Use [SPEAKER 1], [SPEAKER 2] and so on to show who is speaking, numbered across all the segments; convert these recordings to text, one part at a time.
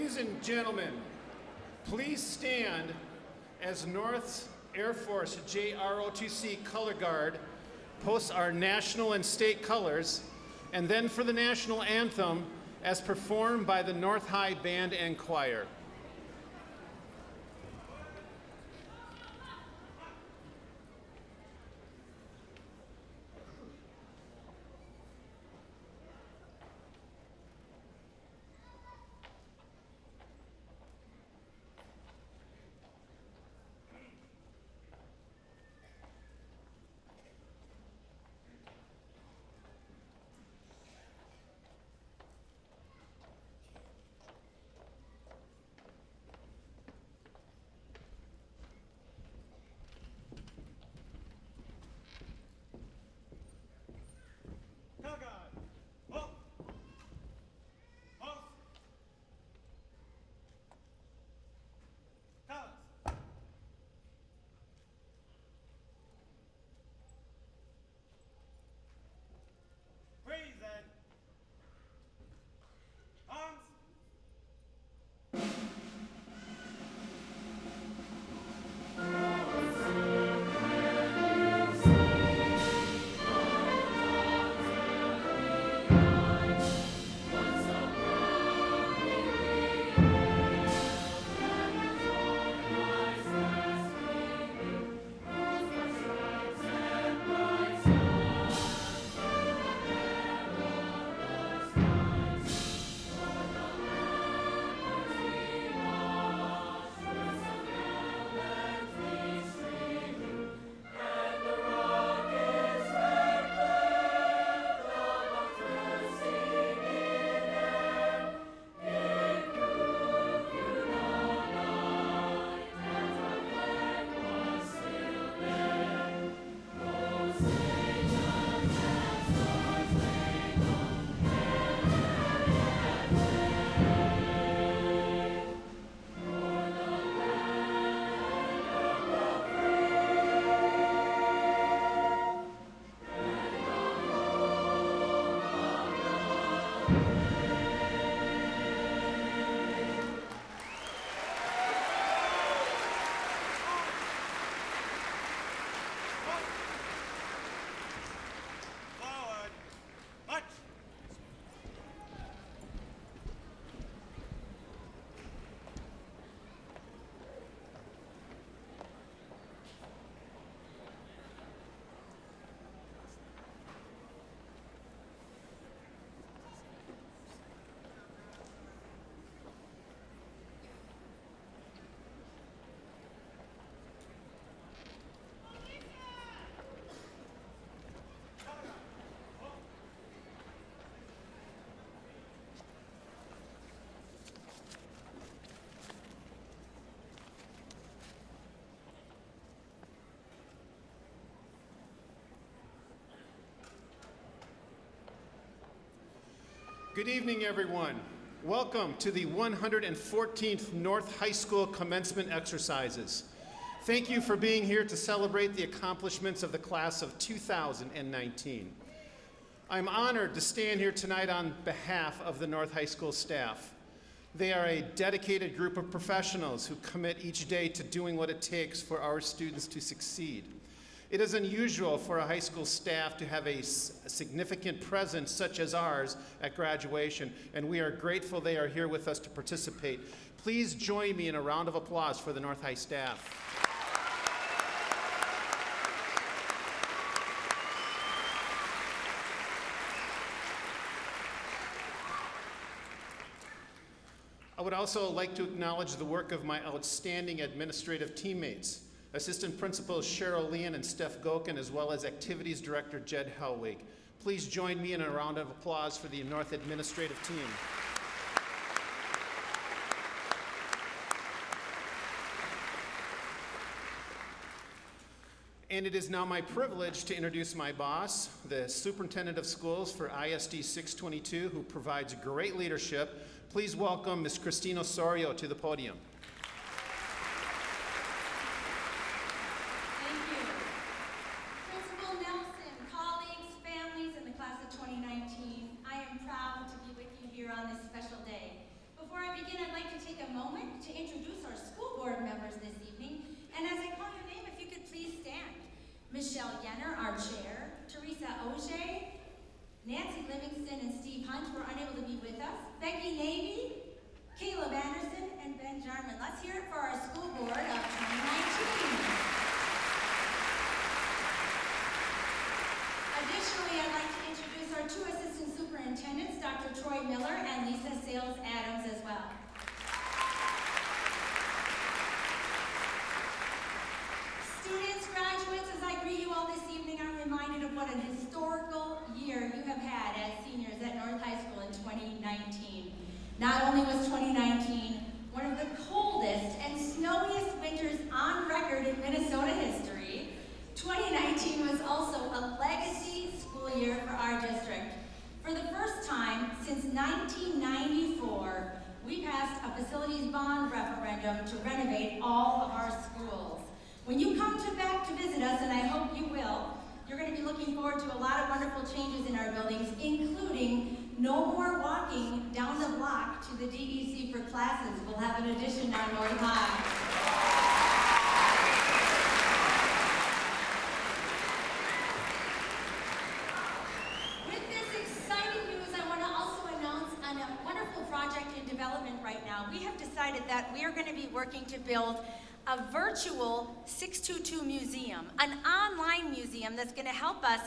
[SPEAKER 1] Ladies and gentlemen, please stand as North's Air Force JROTC Color Guard posts our national and state colors, and then for the national anthem as performed by the North High Band and Choir. Good evening, everyone. Welcome to the 114th North High School Commencement Exercises. Thank you for being here to celebrate the accomplishments of the class of 2019. I'm honored to stand here tonight on behalf of the North High School staff. They are a dedicated group of professionals who commit each day to doing what it takes for our students to succeed. It is unusual for a high school staff to have a significant presence such as ours at graduation, and we are grateful they are here with us to participate. Please join me in a round of applause for the North High staff. I would also like to acknowledge the work of my outstanding administrative teammates. Assistant Principals Cheryl Leon and Steph Gokin, as well as Activities Director Jed Hellwig. Please join me in a round of applause for the North Administrative team. And it is now my privilege to introduce my boss, the Superintendent of Schools for ISD 622, who provides great leadership. Please welcome Ms. Christina Osorio to the podium.
[SPEAKER 2] On this special day. Before I begin, I'd like to Michelle Yenner, our chair, Teresa Auger, Nancy Livingston and Steve Hunt were unable to be with us, Becky Navy, Caleb Anderson, and Ben Jarman. Let's hear it for our school board of 2019. Additionally, I'd like to introduce our two assistant superintendents, Dr. Troy Miller and Lisa Sales Adams as well. Students, graduates, as I greet you all this evening, I'm reminded of what an historical year you have had as seniors at North High School in 2019. Not only was 2019 one of the coldest and snowiest winters on record in Minnesota history, 2019 was also a legacy school year for our district. For the first time since 1994, we passed a facilities bond referendum to renovate all of our schools. When you come back to visit us, and I hope you will, you're going to be looking forward to a lot of wonderful changes in our buildings, including no more walking down the block to the DEC for classes. We'll have an addition on North High. Right now, we have decided that we are going to be working to build a virtual 622 museum, an online museum that's going to help us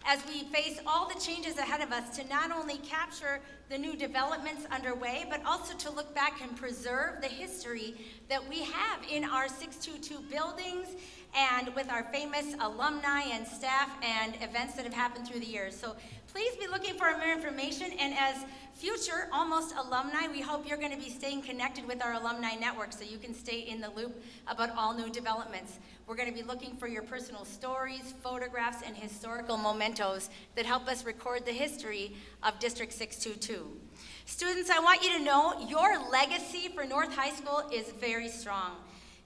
[SPEAKER 2] as we face all the changes ahead of us to not only capture the new developments underway, but also to look back and preserve the history that we have in our 622 buildings and with our famous alumni and staff and events that have happened through the years. So please be looking for more information, and as future almost alumni, we hope you're going to be staying connected with our alumni network so you can stay in the loop about all new developments. We're going to be looking for your personal stories, photographs, and historical mementos that help us record the history of District 622. Students, I want you to know your legacy for North High School is very strong.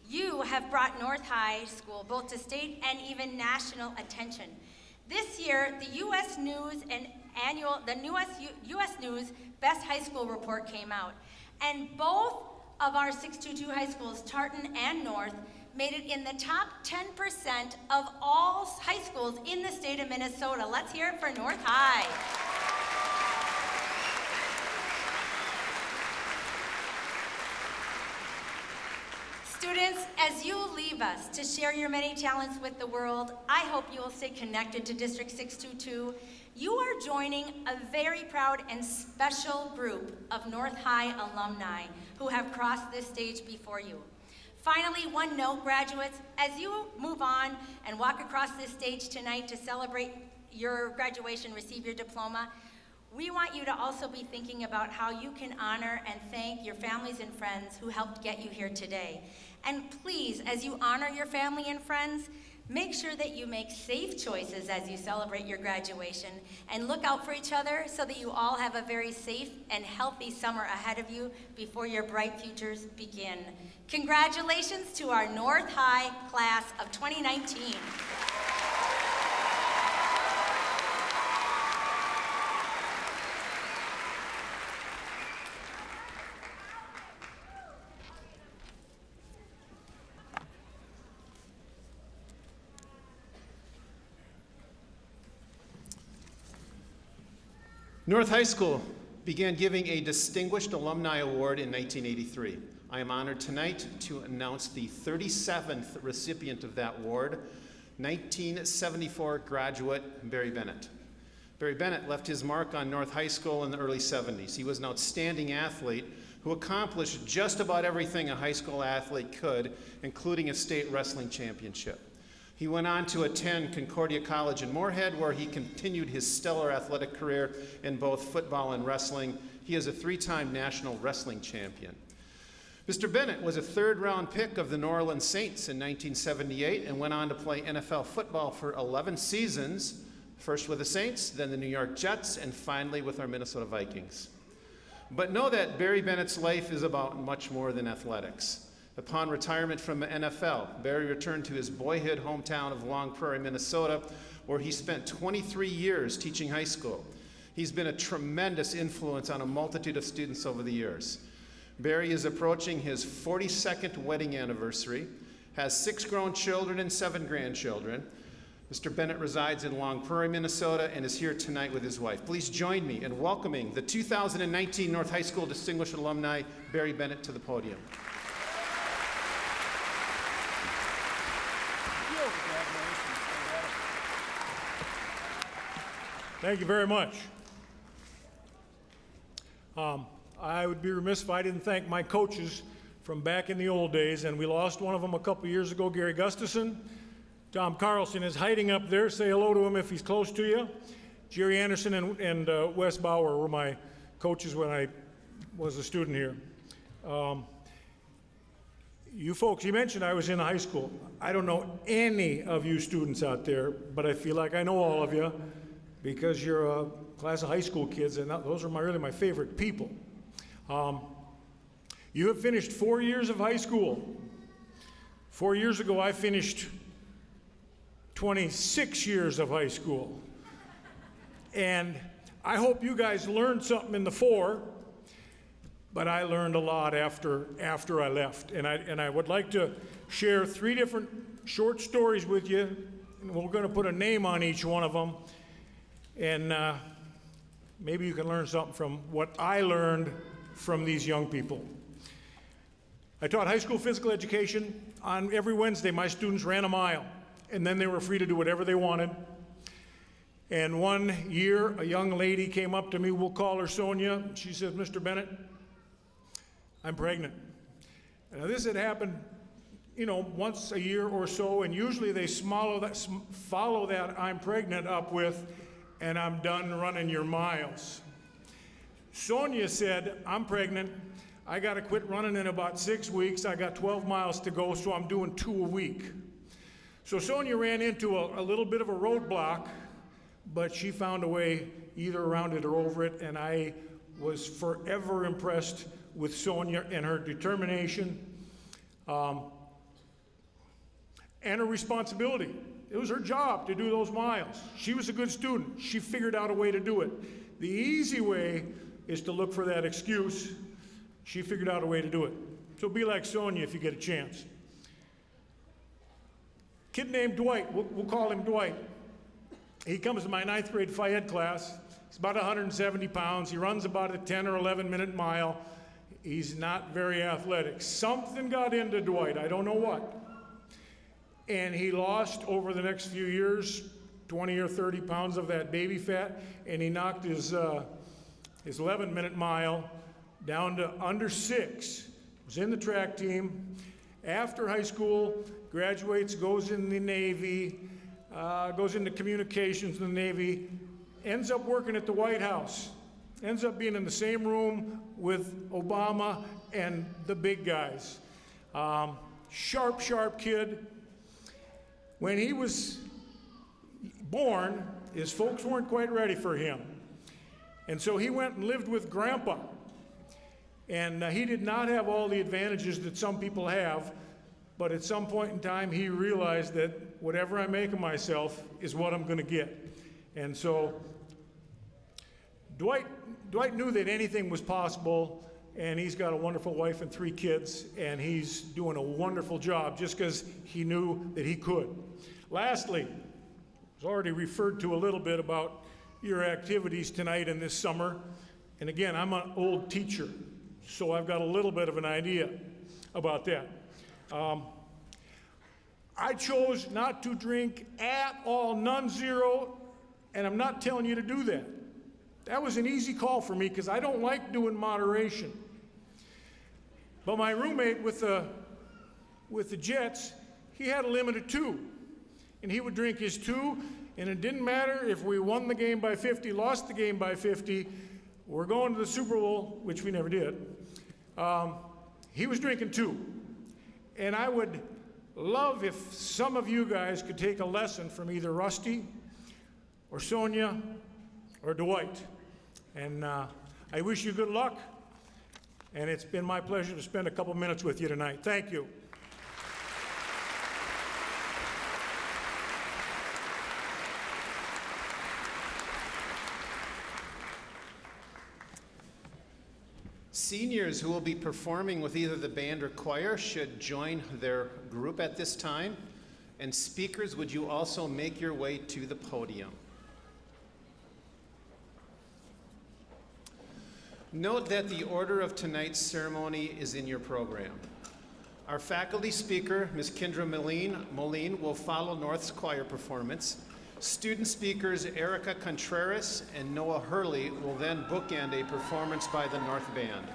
[SPEAKER 2] You have brought North High School both to state and even national attention. This year, the U.S. News U.S. News Best High School Report came out, and both of our 622 high schools, Tartan and North, made it in the top 10% of all high schools in the state of Minnesota. Let's hear it for North High. Students, as you leave us to share your many talents with the world, I hope you will stay connected to District 622. You are joining a very proud and special group of North High alumni who have crossed this stage before you. Finally, one note, graduates, as you move on and walk across this stage tonight to celebrate your graduation, receive your diploma, we want you to also be thinking about how you can honor and thank your families and friends who helped get you here today. And please, as you honor your family and friends, make sure that you make safe choices as you celebrate your graduation, and look out for each other so that you all have a very safe and healthy summer ahead of you before your bright futures begin. Congratulations to our North High class of 2019.
[SPEAKER 1] North High School began giving a Distinguished Alumni Award in 1983. I am honored tonight to announce the 37th recipient of that award, 1974 graduate Barry Bennett. Barry Bennett left his mark on North High School in the early 70s. He was an outstanding athlete who accomplished just about everything a high school athlete could, including a state wrestling championship. He went on to attend Concordia College in Moorhead, where he continued his stellar athletic career in both football and wrestling. He is a three-time national wrestling champion. Mr. Bennett was a third-round pick of the New Orleans Saints in 1978 and went on to play NFL football for 11 seasons, first with the Saints, then the New York Jets, and finally with our Minnesota Vikings. But know that Barry Bennett's life is about much more than athletics. Upon retirement from the NFL, Barry returned to his boyhood hometown of Long Prairie, Minnesota, where he spent 23 years teaching high school. He's been a tremendous influence on a multitude of students over the years. Barry is approaching his 42nd wedding anniversary, has 6 grown children and 7 grandchildren, Mr. Bennett resides in Long Prairie, Minnesota, and is here tonight with his wife. Please join me in welcoming the 2019 North High School Distinguished Alumni, Barry Bennett, to the podium.
[SPEAKER 3] Thank you very much. I would be remiss if I didn't thank my coaches from back in the old days, and we lost one of them a couple years ago, Gary Gustafson. Tom Carlson is hiding up there. Say hello to him if he's close to you. Jerry Anderson and Wes Bauer were my coaches when I was a student here. You folks, you mentioned I was in high school. I don't know any of you students out there, but I feel like I know all of you because you're a class of high school kids, and those are really my favorite people. You have finished 4 years of high school. 4 years ago, I finished 26 years of high school. And I hope you guys learned something in the 4, but I learned a lot after I left. And I would like to share 3 different short stories with you, and we're going to put a name on each one of them. And maybe you can learn something from what I learned from these young people. I taught high school physical education. On every Wednesday, my students ran a mile, and then they were free to do whatever they wanted. And one year, a young lady came up to me, we'll call her Sonia. She said, "Mr. Bennett, I'm pregnant." Now, this had happened, once a year or so, and usually they follow that "I'm pregnant" up with, "and I'm done running your miles." Sonia said, "I'm pregnant. I got to quit running in about 6 weeks. I got 12 miles to go, so I'm doing 2 a week." So Sonia ran into a little bit of a roadblock, but she found a way either around it or over it, and I was forever impressed with Sonia and her determination and her responsibility. It was her job to do those miles. She was a good student. She figured out a way to do it. The easy way is to look for that excuse. She figured out a way to do it. So be like Sonia if you get a chance. Kid named Dwight, we'll call him Dwight. He comes to my 9th grade Phi Ed class. He's about 170 pounds. He runs about a 10 or 11 minute mile. He's not very athletic. Something got into Dwight, I don't know what. And he lost over the next few years 20 or 30 pounds of that baby fat, and he knocked his 11 minute mile down to under 6. Was in the track team. After high school, graduates, goes in the Navy, goes into communications in the Navy, ends up working at the White House, ends up being in the same room with Obama and the big guys. Sharp kid. When he was born, his folks weren't quite ready for him. And so he went and lived with Grandpa. And he did not have all the advantages that some people have, but at some point in time, he realized that whatever I make of myself is what I'm going to get. And so Dwight knew that anything was possible, and he's got a wonderful wife and 3 kids, and he's doing a wonderful job just because he knew that he could. Lastly, I was already referred to a little bit about your activities tonight and this summer. And again, I'm an old teacher, so I've got a little bit of an idea about that. I chose not to drink at all, none, zero, and I'm not telling you to do that. That was an easy call for me because I don't like doing moderation. But my roommate with the Jets, he had a limit of 2, and he would drink his 2, and it didn't matter if we won the game by 50, lost the game by 50, we're going to the Super Bowl, which we never did. He was drinking 2. And I would love if some of you guys could take a lesson from either Rusty or Sonia or Dwight. And I wish you good luck. And it's been my pleasure to spend a couple minutes with you tonight. Thank you.
[SPEAKER 1] Seniors who will be performing with either the band or choir should join their group at this time. And speakers, would you also make your way to the podium? Note that the order of tonight's ceremony is in your program. Our faculty speaker, Ms. Kindra Molin, will follow North's choir performance. Student speakers Erica Contreras and Noah Hurley will then bookend a performance by the North Band.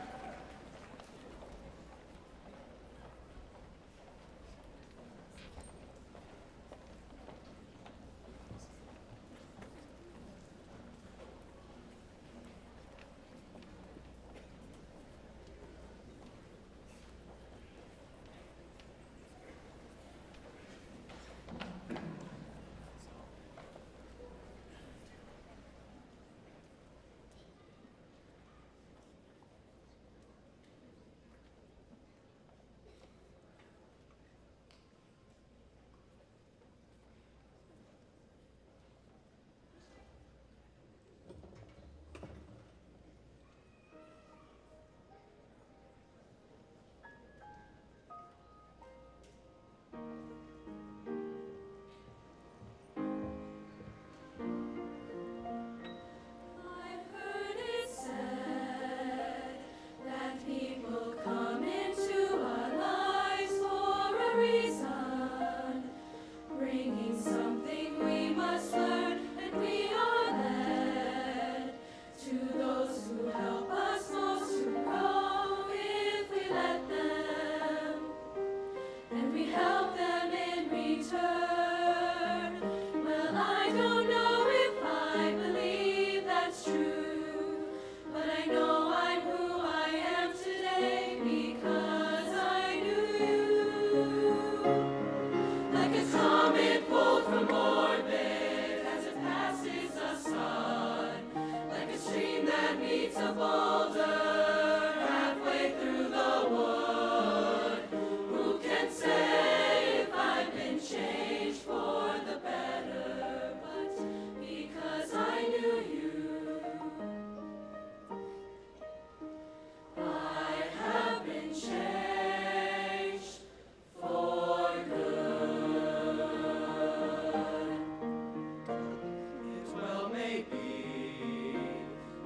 [SPEAKER 4] It well may be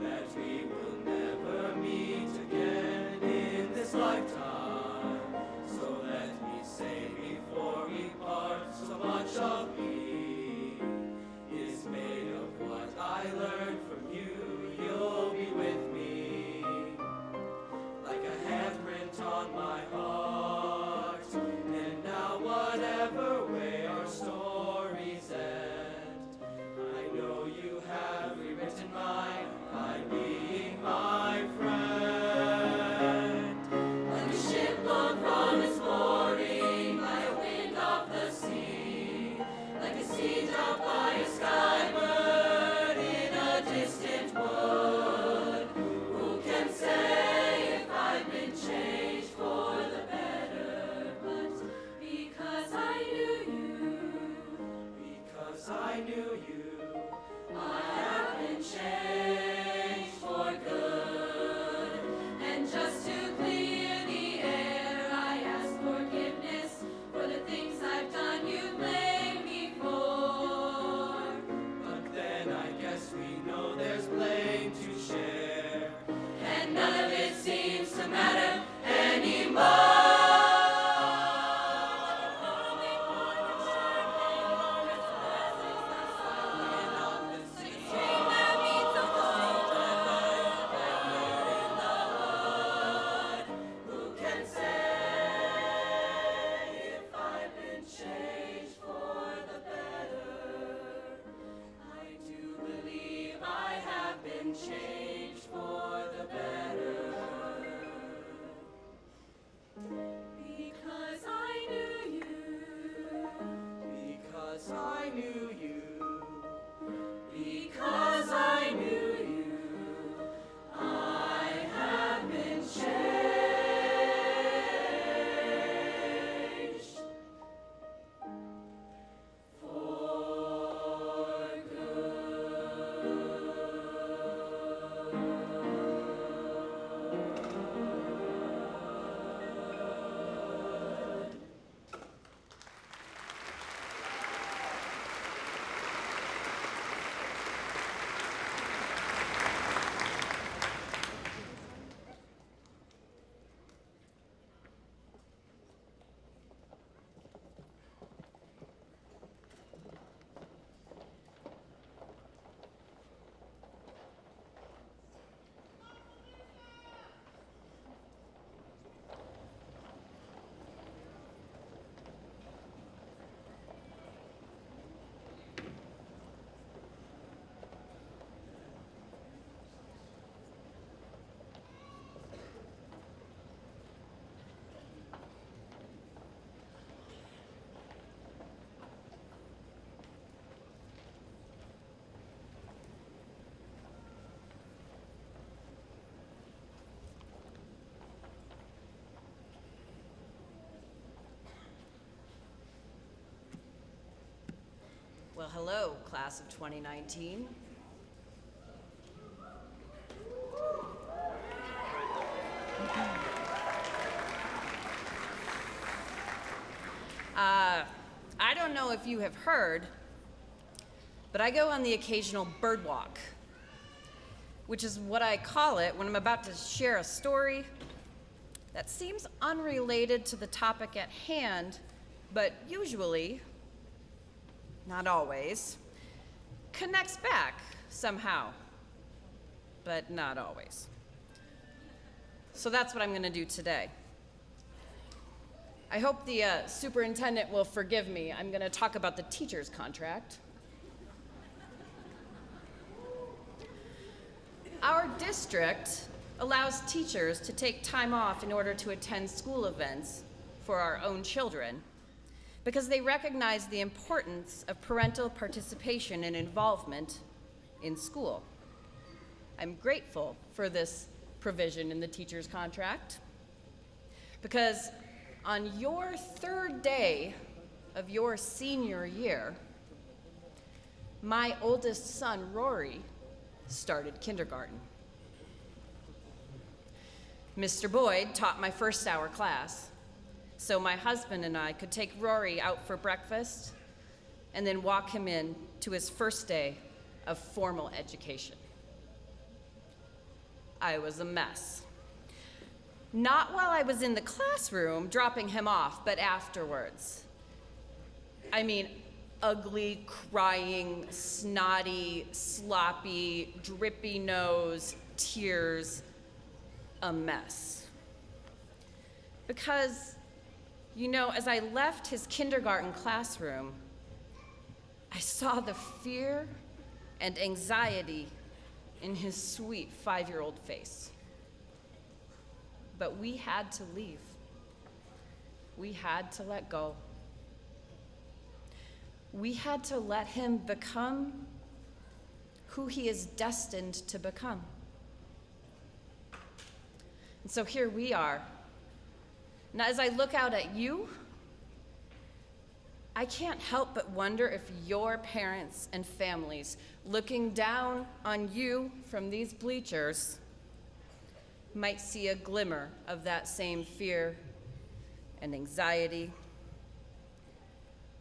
[SPEAKER 4] that we will never meet. Well, hello, class of 2019. I don't know if you have heard, but I go on the occasional bird walk, which is what I call it when I'm about to share a story that seems unrelated to the topic at hand, but usually, not always, connects back somehow, but not always. So that's what I'm gonna do today. I hope the superintendent will forgive me. I'm gonna talk about the teacher's contract. Our district allows teachers to take time off in order to attend school events for our own children because they recognize the importance of parental participation and involvement in school. I'm grateful for this provision in the teacher's contract because on your third day of your senior year, my oldest son, Rory, started kindergarten. Mr. Boyd taught my first hour class, so my husband and I could take Rory out for breakfast and then walk him in to his first day of formal education. I was a mess. Not while I was in the classroom dropping him off, but afterwards. I mean, ugly, crying, snotty, sloppy, drippy nose, tears, a mess. Because, you know, as I left his kindergarten classroom, I saw the fear and anxiety in his sweet 5-year-old face. But we had to leave. We had to let go. We had to let him become who he is destined to become. And so here we are. Now, as I look out at you, I can't help but wonder if your parents and families looking down on you from these bleachers might see a glimmer of that same fear and anxiety.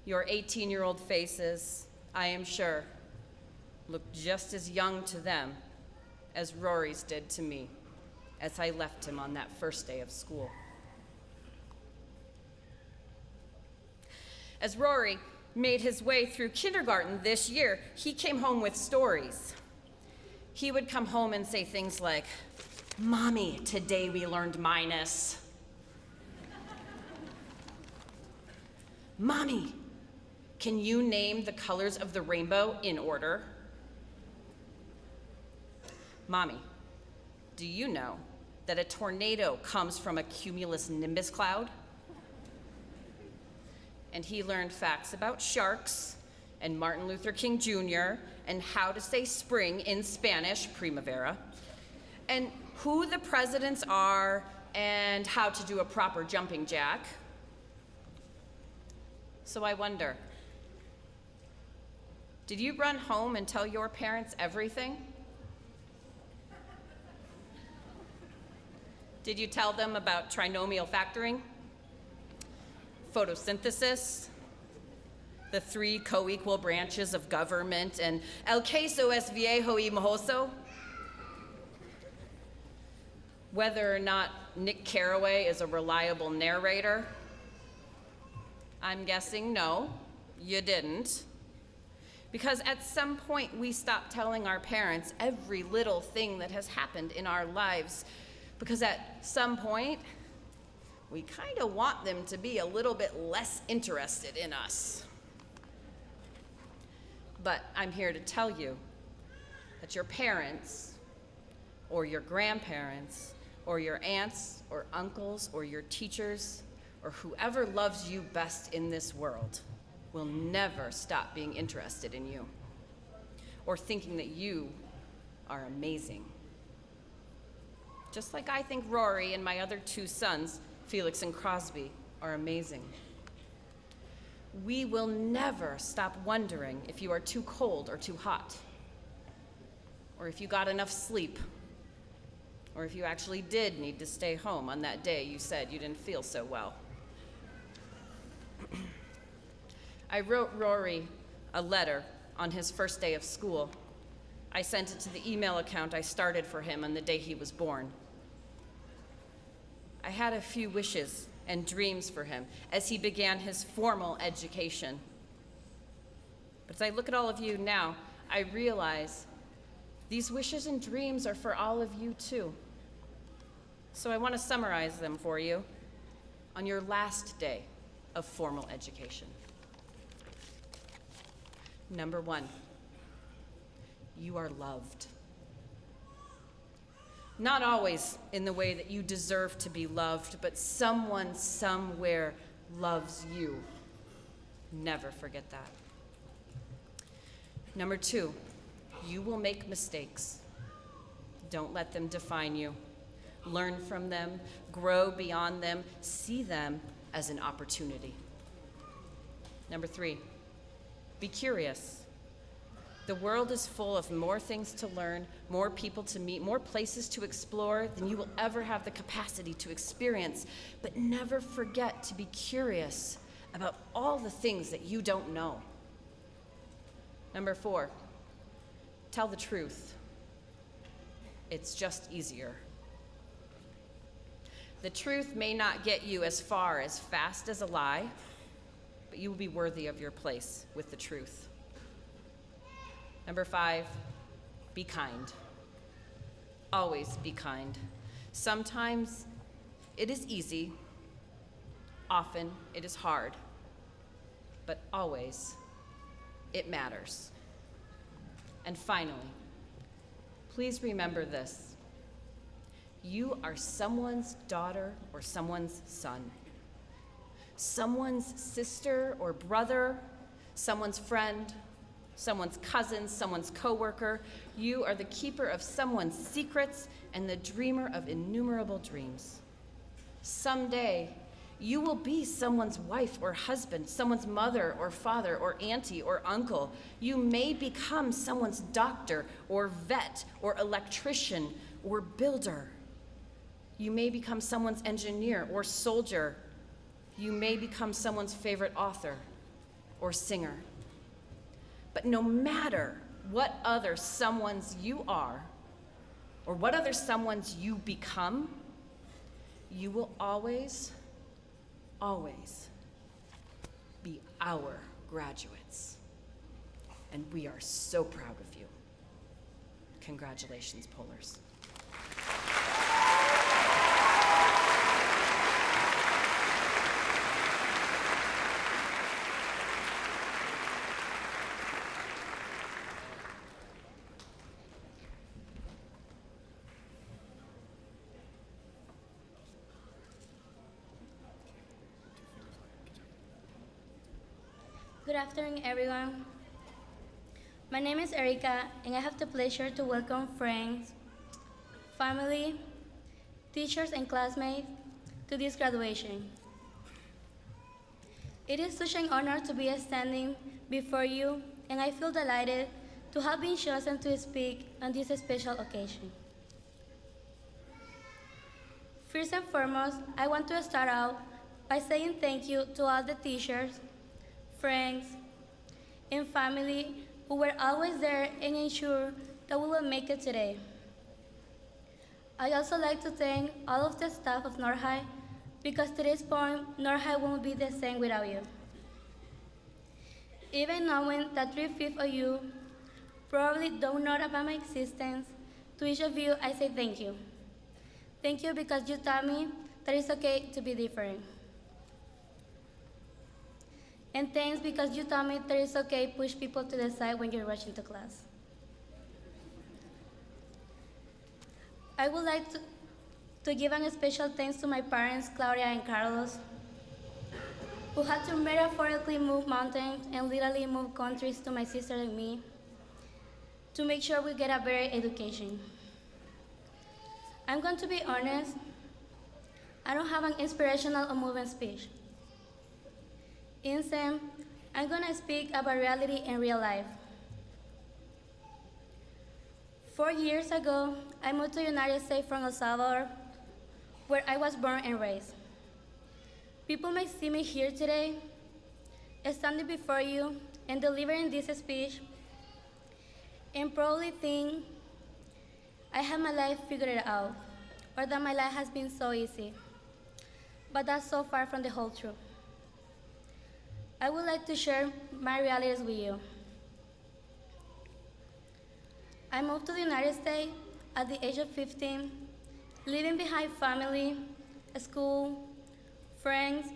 [SPEAKER 4] Your 18-year-old faces, I am sure, look just as young to them as Rory's did to me as I left him on that first day of school. As Rory made his way through kindergarten this year, he came home with stories. He would come home and say things like, "Mommy, today we learned minus." "Mommy, can you name the colors of the rainbow in order?" "Mommy, do you know that a tornado comes from a cumulus nimbus cloud?" And he learned facts about sharks and Martin Luther King Jr. and how to say spring in Spanish, primavera, and who the presidents are and how to do a proper jumping jack. So I wonder, did you run home and tell your parents everything? Did you tell them about trinomial factoring, photosynthesis, the 3 co-equal branches of government, and el queso es viejo y mojoso? Whether or not Nick Carraway is a reliable narrator? I'm guessing no, you didn't. Because at some point we stopped telling our parents every little thing that has happened in our lives. Because at some point, we kind of want them to be a little bit less interested in us. But I'm here to tell you that your parents, or your grandparents, or your aunts, or uncles, or your teachers, or whoever loves you best in this world will never stop being interested in you, or thinking that you are amazing. Just like I think Rory and my other 2 sons, Felix and Crosby, are amazing. We will never stop wondering if you are too cold or too hot, or if you got enough sleep, or if you actually did need to stay home on that day you said you didn't feel so well. I wrote Rory a letter on his first day of school. I sent it to the email account I started for him on the day he was born. I had a few wishes and dreams for him as he began his formal education. But as I look at all of you now, I realize these wishes and dreams are for all of you too. So I want to summarize them for you on your last day of formal education. Number 1, you are loved. Not always in the way that you deserve to be loved, but someone somewhere loves you. Never forget that. Number 2, you will make mistakes. Don't let them define you. Learn from them, grow beyond them, see them as an opportunity. Number 3, be curious. The world is full of more things to learn, more people to meet, more places to explore than you will ever have the capacity to experience. But never forget to be curious about all the things that you don't know. Number 4, tell the truth. It's just easier. The truth may not get you as far as fast as a lie, but you will be worthy of your place with the truth. Number 5, be kind. Always be kind. Sometimes it is easy, often it is hard, but always it matters. And finally, please remember this. You are someone's daughter or someone's son, someone's sister or brother, someone's friend, someone's cousin, someone's coworker. You are the keeper of someone's secrets and the dreamer of innumerable dreams. Someday, you will be someone's wife or husband, someone's mother or father or auntie or uncle. You may become someone's doctor or vet or electrician or builder. You may become someone's engineer or soldier. You may become someone's favorite author or singer. But no matter what other someone's you are, or what other someone's you become, you will always, always be our graduates. And we are so proud of you. Congratulations, Polars.
[SPEAKER 5] Good afternoon, everyone. My name is Erica, and I have the pleasure to welcome friends, family, teachers, and classmates to this graduation. It is such an honor to be standing before you, and I feel delighted to have been chosen to speak on this special occasion. First and foremost, I want to start out by saying thank you to all the teachers, friends, and family who were always there and ensure that we will make it today. I also like to thank all of the staff of North High because to this point, North High won't be the same without you. Even knowing that 3/5 of you probably don't know about my existence, to each of you I say thank you. Thank you because you taught me that it's okay to be different. And thanks because you taught me that it's okay to push people to the side when you're rushing to class. I would like to give a special thanks to my parents, Claudia and Carlos, who had to metaphorically move mountains and literally move countries to my sister and me to make sure we get a better education. I'm going to be honest, I don't have an inspirational or moving speech. In SEM, I'm gonna speak about reality in real life. 4 years ago, I moved to the United States from El Salvador, where I was born and raised. People may see me here today, standing before you and delivering this speech, and probably think I have my life figured out, or that my life has been so easy. But that's so far from the whole truth. I would like to share my realities with you. I moved to the United States at the age of 15, leaving behind family, school, friends,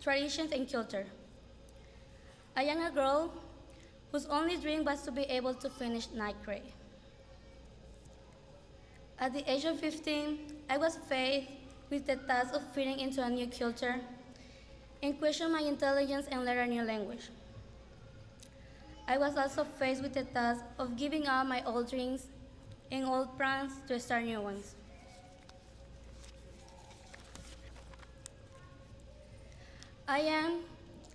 [SPEAKER 5] traditions, and culture. A young girl whose only dream was to be able to finish ninth grade. At the age of 15, I was faced with the task of fitting into a new culture and question my intelligence and learn a new language. I was also faced with the task of giving up my old dreams and old plans to start new ones. I am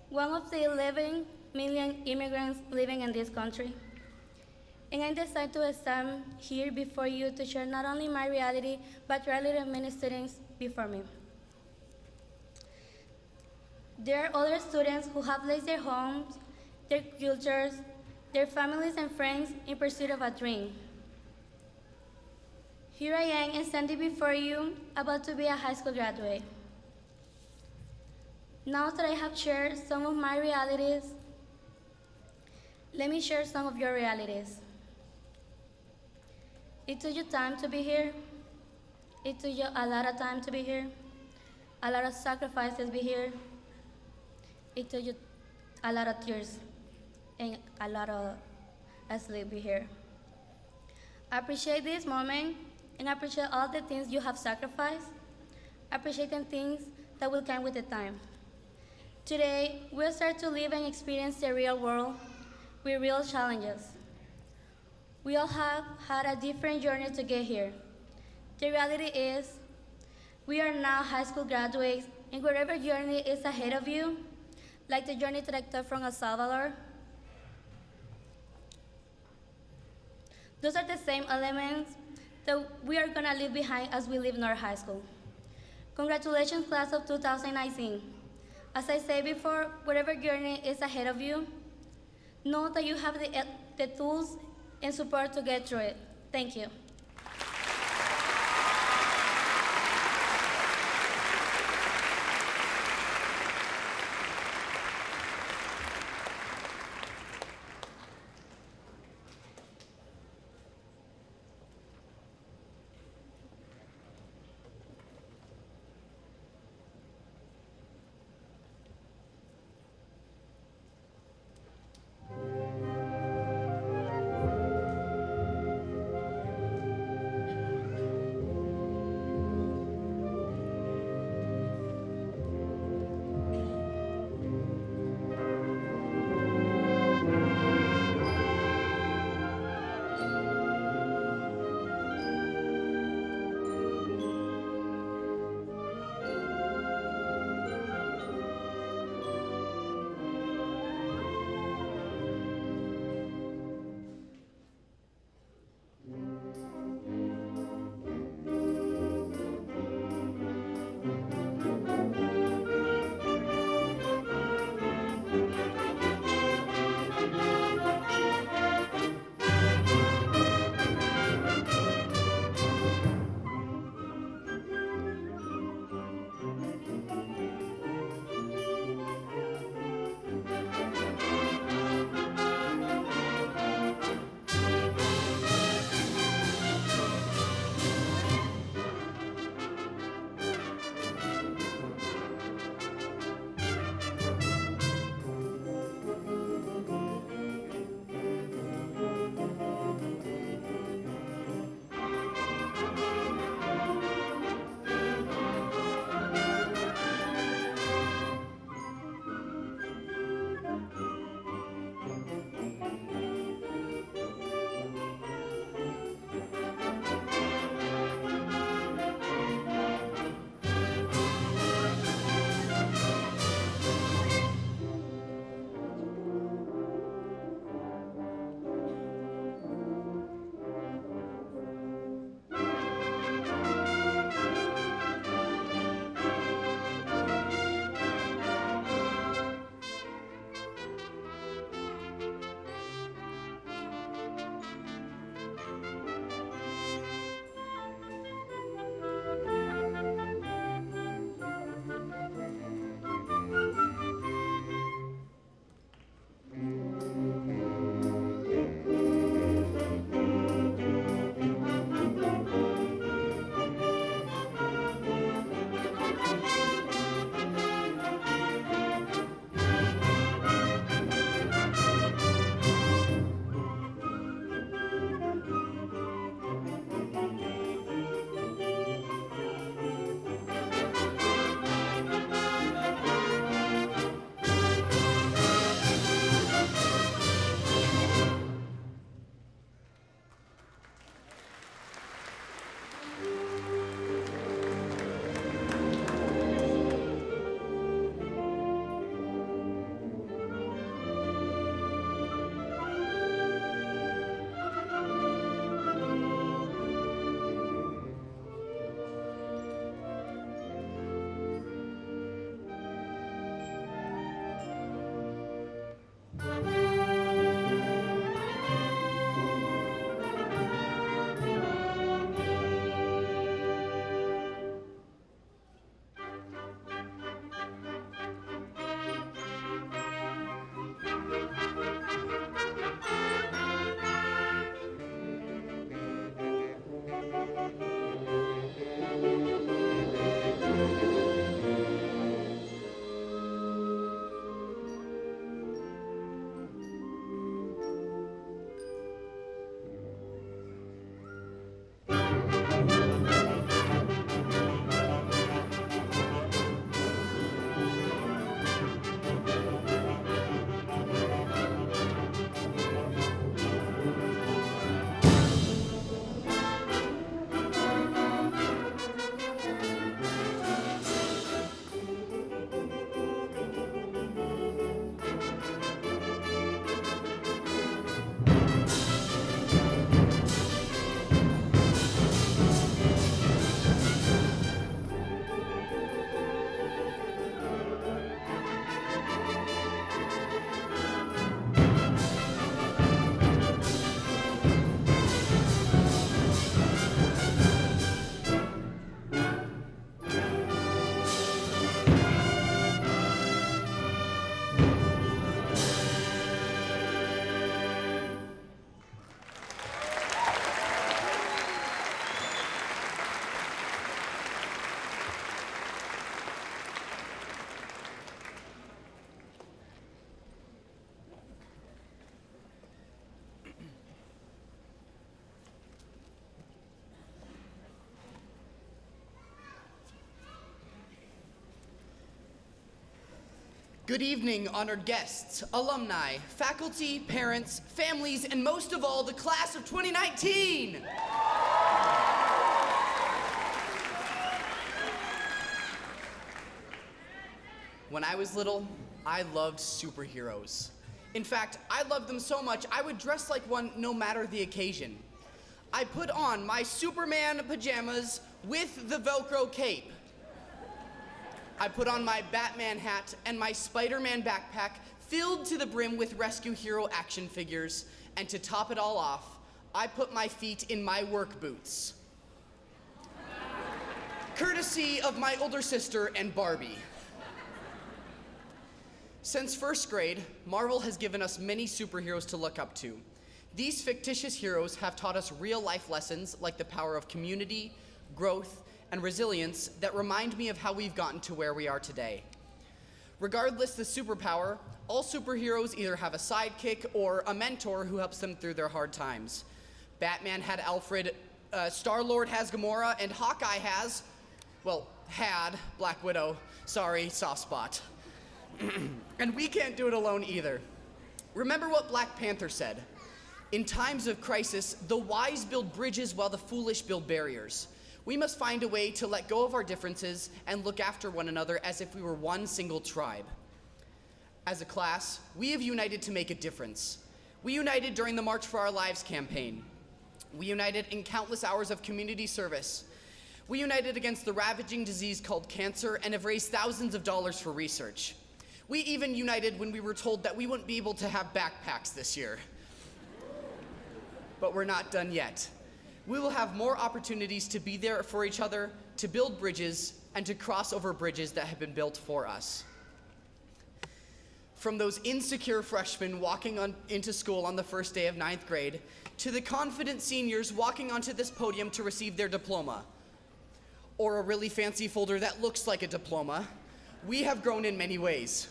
[SPEAKER 5] one of the 11 million immigrants living in this country, and I decided to stand here before you to share not only my reality, but reality of many students before me. There are other students who have left their homes, their cultures, their families and friends in pursuit of a dream. Here I am standing before you, about to be a high school graduate. Now that I have shared some of my realities, let me share some of your realities. It took you time to be here. It took you a lot of time to be here, a lot of sacrifices to be here. It took you a lot of tears and a lot of sleep be here. I appreciate this moment and I appreciate all the things you have sacrificed. I appreciate the things that will come with the time. Today, we'll start to live and experience the real world with real challenges. We all have had a different journey to get here. The reality is, we are now high school graduates, and whatever journey is ahead of you, like the journey that I took from El Salvador, those are the same elements that we are gonna leave behind as we leave North High School. Congratulations, class of 2019. As I said before, whatever journey is ahead of you, know that you have the tools and support to get through it. Thank you.
[SPEAKER 6] Good evening, honored guests, alumni, faculty, parents, families, and most of all, the class of 2019! When I was little, I loved superheroes. In fact, I loved them so much, I would dress like one no matter the occasion. I put on my Superman pajamas with the Velcro cape. I put on my Batman hat and my Spider-Man backpack filled to the brim with rescue hero action figures, and to top it all off, I put my feet in my work boots. Courtesy of my older sister and Barbie. Since first grade, Marvel has given us many superheroes to look up to. These fictitious heroes have taught us real-life lessons like the power of community, growth, and resilience that remind me of how we've gotten to where we are today. Regardless the superpower, all superheroes either have a sidekick or a mentor who helps them through their hard times. Batman had Alfred, Star-Lord has Gamora, and Hawkeye had Black Widow. Sorry, soft spot. And we can't do it alone either. Remember what Black Panther said: "In times of crisis, the wise build bridges while the foolish build barriers." We must find a way to let go of our differences and look after one another as if we were one single tribe. As a class, we have united to make a difference. We united during the March for Our Lives campaign. We united in countless hours of community service. We united against the ravaging disease called cancer and have raised thousands of dollars for research. We even united when we were told that we wouldn't be able to have backpacks this year. But we're not done yet. We will have more opportunities to be there for each other, to build bridges, and to cross over bridges that have been built for us. From those insecure freshmen walking into school on the first day of 9th grade, to the confident seniors walking onto this podium to receive their diploma, or a really fancy folder that looks like a diploma, we have grown in many ways.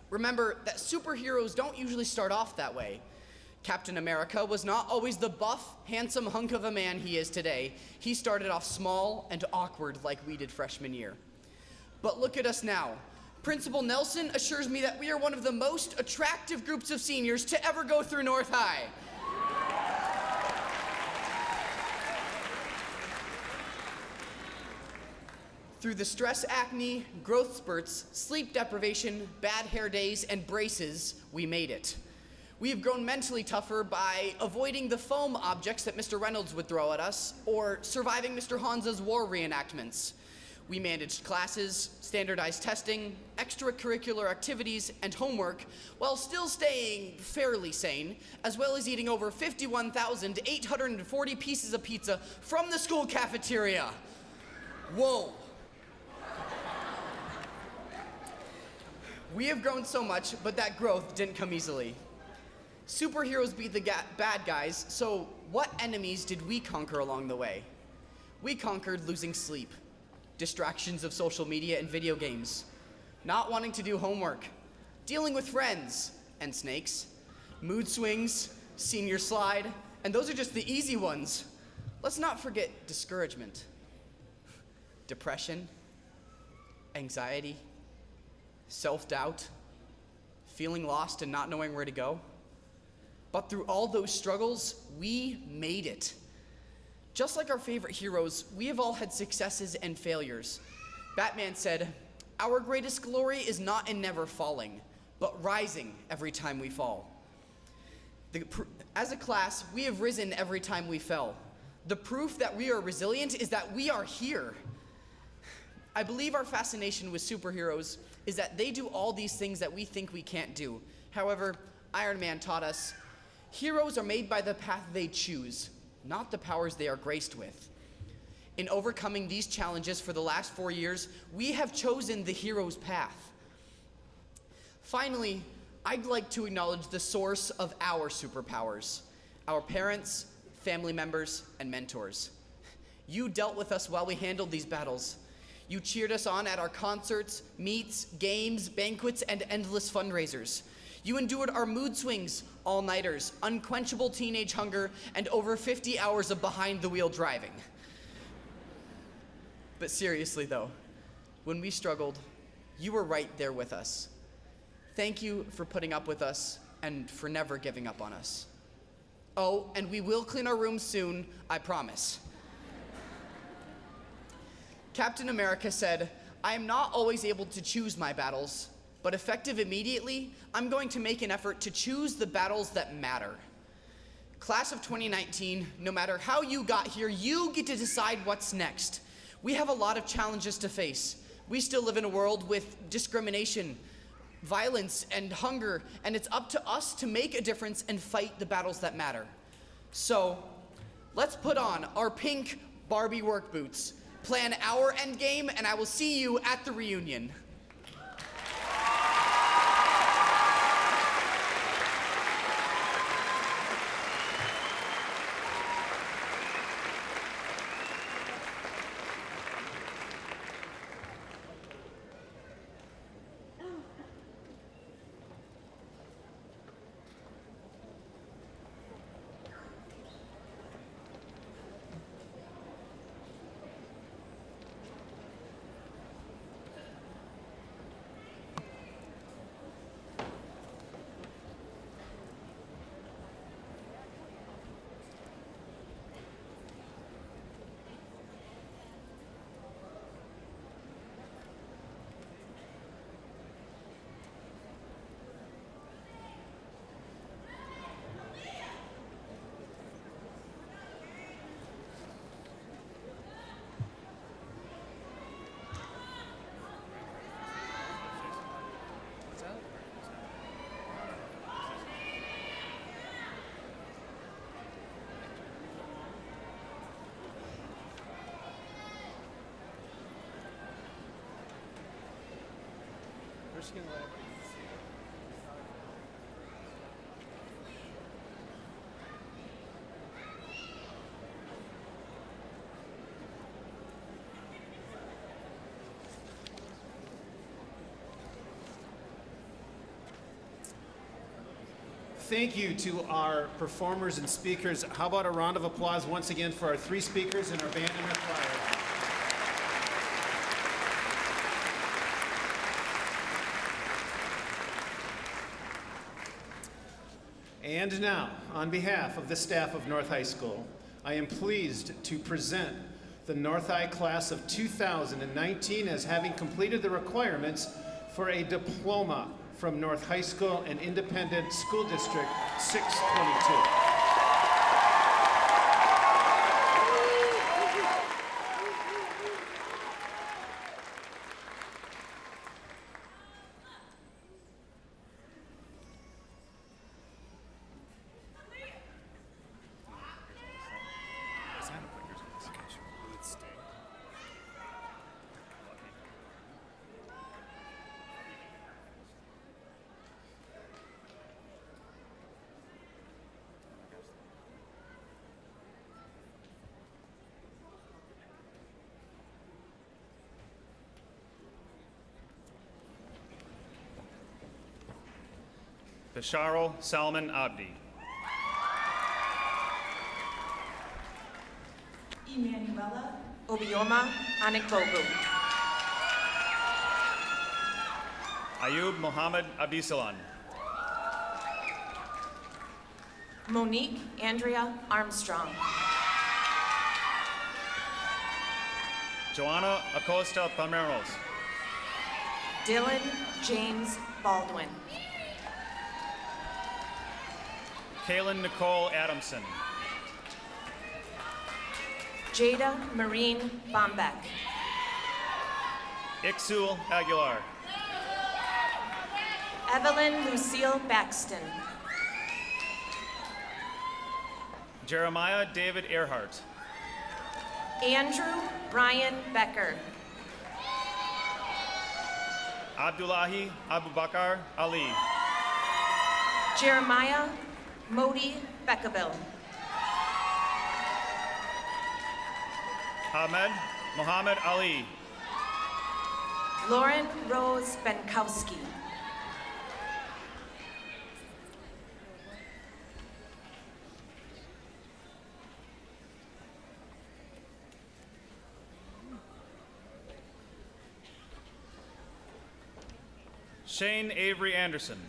[SPEAKER 6] Remember that superheroes don't usually start off that way. Captain America was not always the buff, handsome hunk of a man he is today. He started off small and awkward like we did freshman year. But look at us now. Principal Nelson assures me that we are one of the most attractive groups of seniors to ever go through North High. Through the stress acne, growth spurts, sleep deprivation, bad hair days, and braces, we made it. We have grown mentally tougher by avoiding the foam objects that Mr. Reynolds would throw at us, or surviving Mr. Hansa's war reenactments. We managed classes, standardized testing, extracurricular activities, and homework, while still staying fairly sane, as well as eating over 51,840 pieces of pizza from the school cafeteria. Whoa. We have grown so much, but that growth didn't come easily. Superheroes beat the bad guys, so what enemies did we conquer along the way? We conquered losing sleep, distractions of social media and video games, not wanting to do homework, dealing with friends and snakes, mood swings, senior slide, and those are just the easy ones. Let's not forget discouragement, depression, anxiety, self-doubt, feeling lost and not knowing where to go. But through all those struggles, we made it. Just like our favorite heroes, we have all had successes and failures. Batman said, "Our greatest glory is not in never falling, but rising every time we fall." As a class, we have risen every time we fell. The proof that we are resilient is that we are here. I believe our fascination with superheroes is that they do all these things that we think we can't do. However, Iron Man taught us, heroes are made by the path they choose, not the powers they are graced with. In overcoming these challenges for the last 4 years, we have chosen the hero's path. Finally, I'd like to acknowledge the source of our superpowers, our parents, family members, and mentors. You dealt with us while we handled these battles. You cheered us on at our concerts, meets, games, banquets, and endless fundraisers. You endured our mood swings, all-nighters, unquenchable teenage hunger, and over 50 hours of behind-the-wheel driving. But seriously though, when we struggled, you were right there with us. Thank you for putting up with us and for never giving up on us. Oh, and we will clean our rooms soon, I promise. Captain America said, "I am not always able to choose my battles, but effective immediately, I'm going to make an effort to choose the battles that matter." Class of 2019, no matter how you got here, you get to decide what's next. We have a lot of challenges to face. We still live in a world with discrimination, violence, and hunger, and it's up to us to make a difference and fight the battles that matter. So, let's put on our pink Barbie work boots, plan our end game, and I will see you at the reunion.
[SPEAKER 1] Thank you to our performers and speakers. How about a round of applause once again for our three speakers and our band and our choir. And now, on behalf of the staff of North High School, I am pleased to present the North High class of 2019 as having completed the requirements for a diploma from North High School and Independent School District 622.
[SPEAKER 7] Basharo Salman Abdi.
[SPEAKER 8] Emanuela Obioma Anikbogu.
[SPEAKER 7] Ayub Mohammed Abisalan.
[SPEAKER 8] Monique Andrea Armstrong.
[SPEAKER 7] Joanna Acosta Palmeros.
[SPEAKER 8] Dylan James Baldwin.
[SPEAKER 7] Kaylin Nicole Adamson.
[SPEAKER 8] Jada Marine Bombeck.
[SPEAKER 7] Ixul Aguilar.
[SPEAKER 8] Evelyn Lucille Baxton.
[SPEAKER 7] Jeremiah David Earhart.
[SPEAKER 8] Andrew Brian Becker.
[SPEAKER 7] Abdullahi Abubakar Ali.
[SPEAKER 8] Jeremiah Modi Beckabil.
[SPEAKER 7] Ahmed Mohammed Ali.
[SPEAKER 8] Lauren Rose Benkowski.
[SPEAKER 7] Shane Avery Anderson.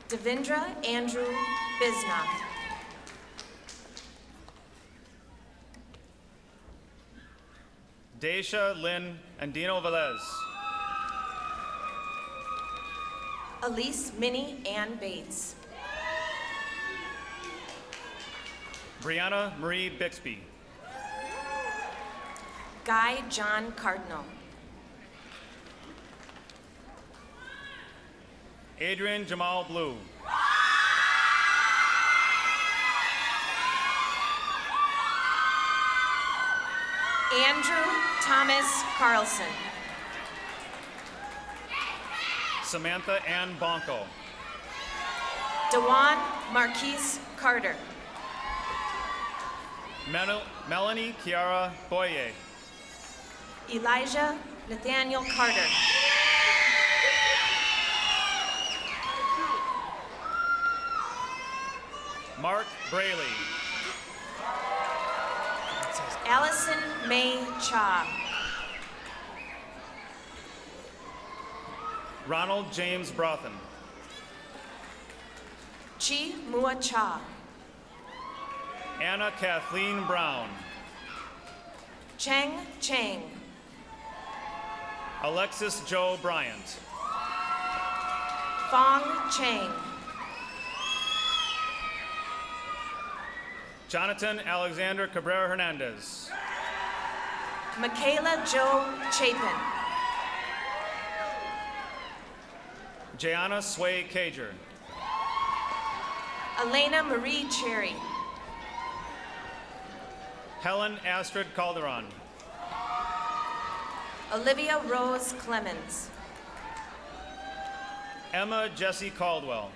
[SPEAKER 8] Devindra Andrew Bisnoff.
[SPEAKER 7] Daisha Lynn Andino Velez.
[SPEAKER 8] Elise Minnie Ann Bates.
[SPEAKER 7] Brianna Marie Bixby.
[SPEAKER 8] Guy John Cardinal.
[SPEAKER 7] Adrian Jamal Blue.
[SPEAKER 8] Andrew Thomas Carlson.
[SPEAKER 7] Samantha Ann Bonko.
[SPEAKER 8] Dewan Marquise Carter.
[SPEAKER 7] Melanie Kiara Boyer.
[SPEAKER 8] Elijah Nathaniel Carter.
[SPEAKER 7] Mark Braley.
[SPEAKER 8] Allison May Cha.
[SPEAKER 7] Ronald James Brothen.
[SPEAKER 8] Chi Mua Cha.
[SPEAKER 7] Anna Kathleen Brown.
[SPEAKER 8] Cheng Chang.
[SPEAKER 7] Alexis Joe Bryant.
[SPEAKER 8] Fong Chang.
[SPEAKER 7] Jonathan Alexander Cabrera Hernandez.
[SPEAKER 8] Michaela Joe Chapin.
[SPEAKER 7] Jayana Sway Cager.
[SPEAKER 8] Elena Marie Cherry.
[SPEAKER 7] Helen Astrid Calderon.
[SPEAKER 8] Olivia Rose Clemens.
[SPEAKER 7] Emma Jessie Caldwell.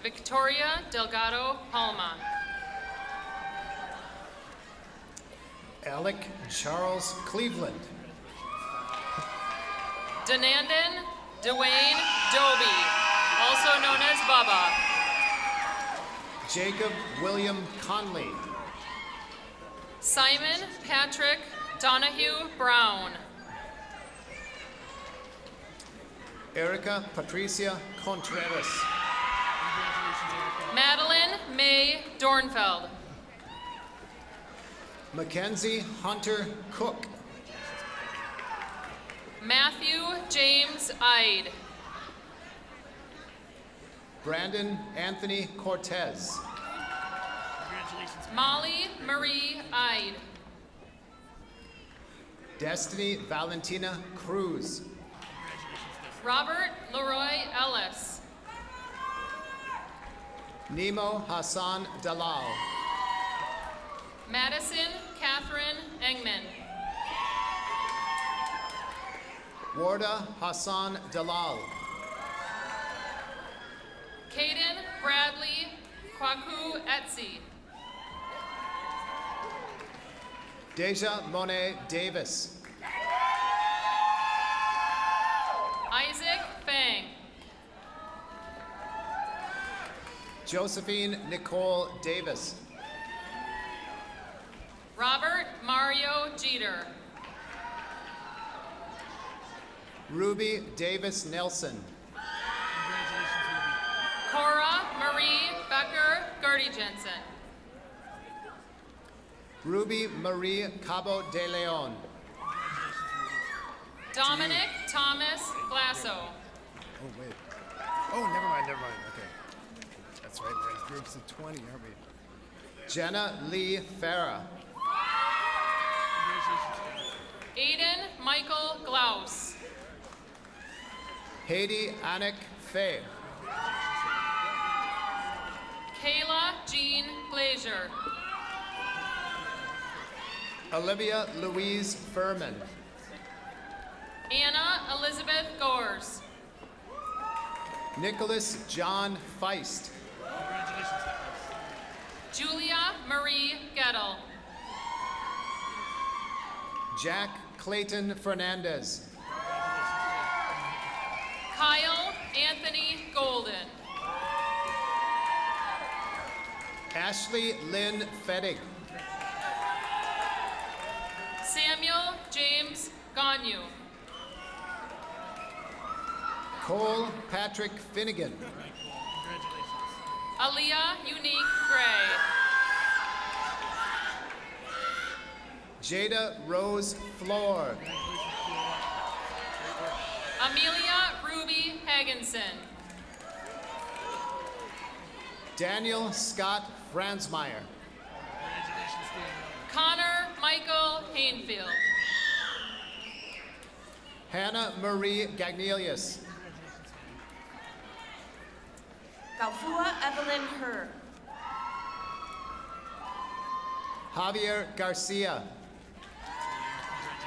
[SPEAKER 9] Victoria Delgado Palma.
[SPEAKER 1] Alec Charles Cleveland.
[SPEAKER 9] Denandon Dwayne Doby, also known as Bubba.
[SPEAKER 1] Jacob William Conley.
[SPEAKER 9] Simon Patrick Donahue Brown.
[SPEAKER 1] Erica Patricia Contreras.
[SPEAKER 9] Madeline May Dornfeld.
[SPEAKER 1] Mackenzie Hunter Cook.
[SPEAKER 9] Matthew James Ide.
[SPEAKER 1] Brandon Anthony Cortez.
[SPEAKER 9] Molly Marie Ide.
[SPEAKER 1] Destiny Valentina Cruz.
[SPEAKER 9] Robert Leroy Ellis.
[SPEAKER 1] Nemo Hassan Dalal.
[SPEAKER 9] Madison Catherine Engman.
[SPEAKER 1] Warda Hassan Dalal.
[SPEAKER 9] Caden Bradley Kwaku Etsy.
[SPEAKER 1] Deja Monet Davis.
[SPEAKER 9] Isaac Fang.
[SPEAKER 1] Josephine Nicole Davis.
[SPEAKER 9] Robert Mario Jeter.
[SPEAKER 1] Ruby Davis Nelson.
[SPEAKER 9] Cora Marie Becker Gertie Jensen.
[SPEAKER 1] Ruby Marie Cabo de Leon.
[SPEAKER 9] Dominic Thomas Glasso.
[SPEAKER 10] Oh, wait. Oh, never mind. Okay. That's right, we're in groups of 20, aren't we?
[SPEAKER 1] Jenna Lee Farah.
[SPEAKER 9] Aiden Michael Glaus.
[SPEAKER 1] Haiti Anik Faye.
[SPEAKER 9] Kayla Jean Glazier.
[SPEAKER 1] Olivia Louise Furman.
[SPEAKER 9] Anna Elizabeth Gores.
[SPEAKER 1] Nicholas John Feist.
[SPEAKER 9] Julia Marie Gettle.
[SPEAKER 1] Jack Clayton Fernandez.
[SPEAKER 9] Kyle Anthony Golden.
[SPEAKER 1] Ashley Lynn Fettig.
[SPEAKER 9] Samuel James Ganyu.
[SPEAKER 1] Cole Patrick Finnegan.
[SPEAKER 9] Aaliyah Unique Gray.
[SPEAKER 1] Jada Rose Floor.
[SPEAKER 9] Amelia Ruby Hagenson.
[SPEAKER 1] Daniel Scott Franzmeyer.
[SPEAKER 9] Connor Michael Hainfield.
[SPEAKER 1] Hannah Marie Gagnelius.
[SPEAKER 8] Galfua Evelyn Her.
[SPEAKER 1] Javier Garcia.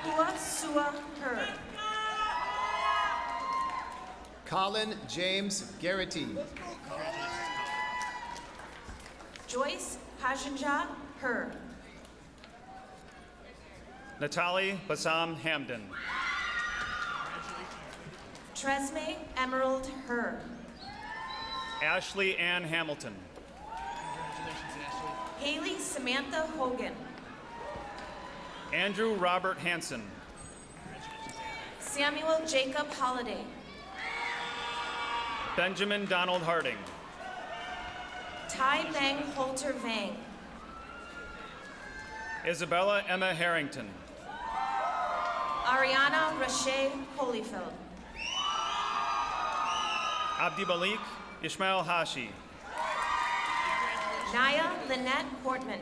[SPEAKER 8] Hua Sua Her.
[SPEAKER 1] Colin James Garrity.
[SPEAKER 8] Joyce Pajanja Her.
[SPEAKER 7] Natalie Bassam Hamden.
[SPEAKER 8] Tresme Emerald Her.
[SPEAKER 7] Ashley Ann Hamilton.
[SPEAKER 8] Haley Samantha Hogan.
[SPEAKER 7] Andrew Robert Hansen.
[SPEAKER 8] Samuel Jacob Holliday.
[SPEAKER 7] Benjamin Donald Harding.
[SPEAKER 8] Tai Bang Holter Vang.
[SPEAKER 7] Isabella Emma Harrington.
[SPEAKER 8] Ariana Rashay Holyfield.
[SPEAKER 7] Abdi Malik Ishmael Hashi.
[SPEAKER 8] Naya Lynette Portman.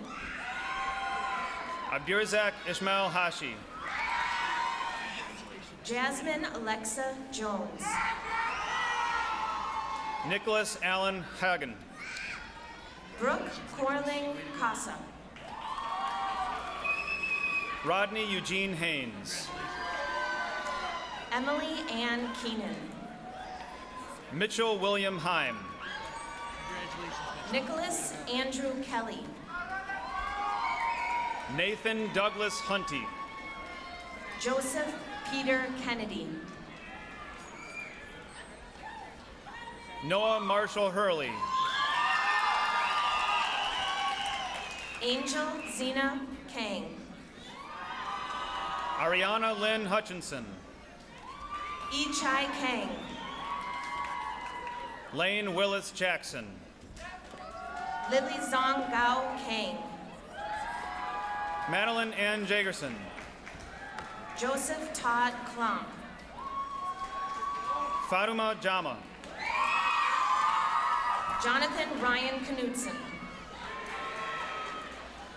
[SPEAKER 7] Abdirazak Ishmael Hashi.
[SPEAKER 8] Jasmine Alexa Jones.
[SPEAKER 7] Nicholas Allen Hagen.
[SPEAKER 8] Brooke Corling Casa.
[SPEAKER 7] Rodney Eugene Haynes.
[SPEAKER 8] Emily Ann Keenan.
[SPEAKER 7] Mitchell William Heim.
[SPEAKER 8] Nicholas Andrew Kelly.
[SPEAKER 7] Nathan Douglas Hunty.
[SPEAKER 8] Joseph Peter Kennedy.
[SPEAKER 7] Noah Marshall Hurley.
[SPEAKER 8] Angel Zena Kang.
[SPEAKER 7] Ariana Lynn Hutchinson.
[SPEAKER 8] Ichai Kang.
[SPEAKER 7] Lane Willis Jackson.
[SPEAKER 8] Lily Zong Gao Kang.
[SPEAKER 7] Madeline Ann Jagerson.
[SPEAKER 8] Joseph Todd Klum.
[SPEAKER 7] Fatuma Jama.
[SPEAKER 8] Jonathan Ryan Knudsen.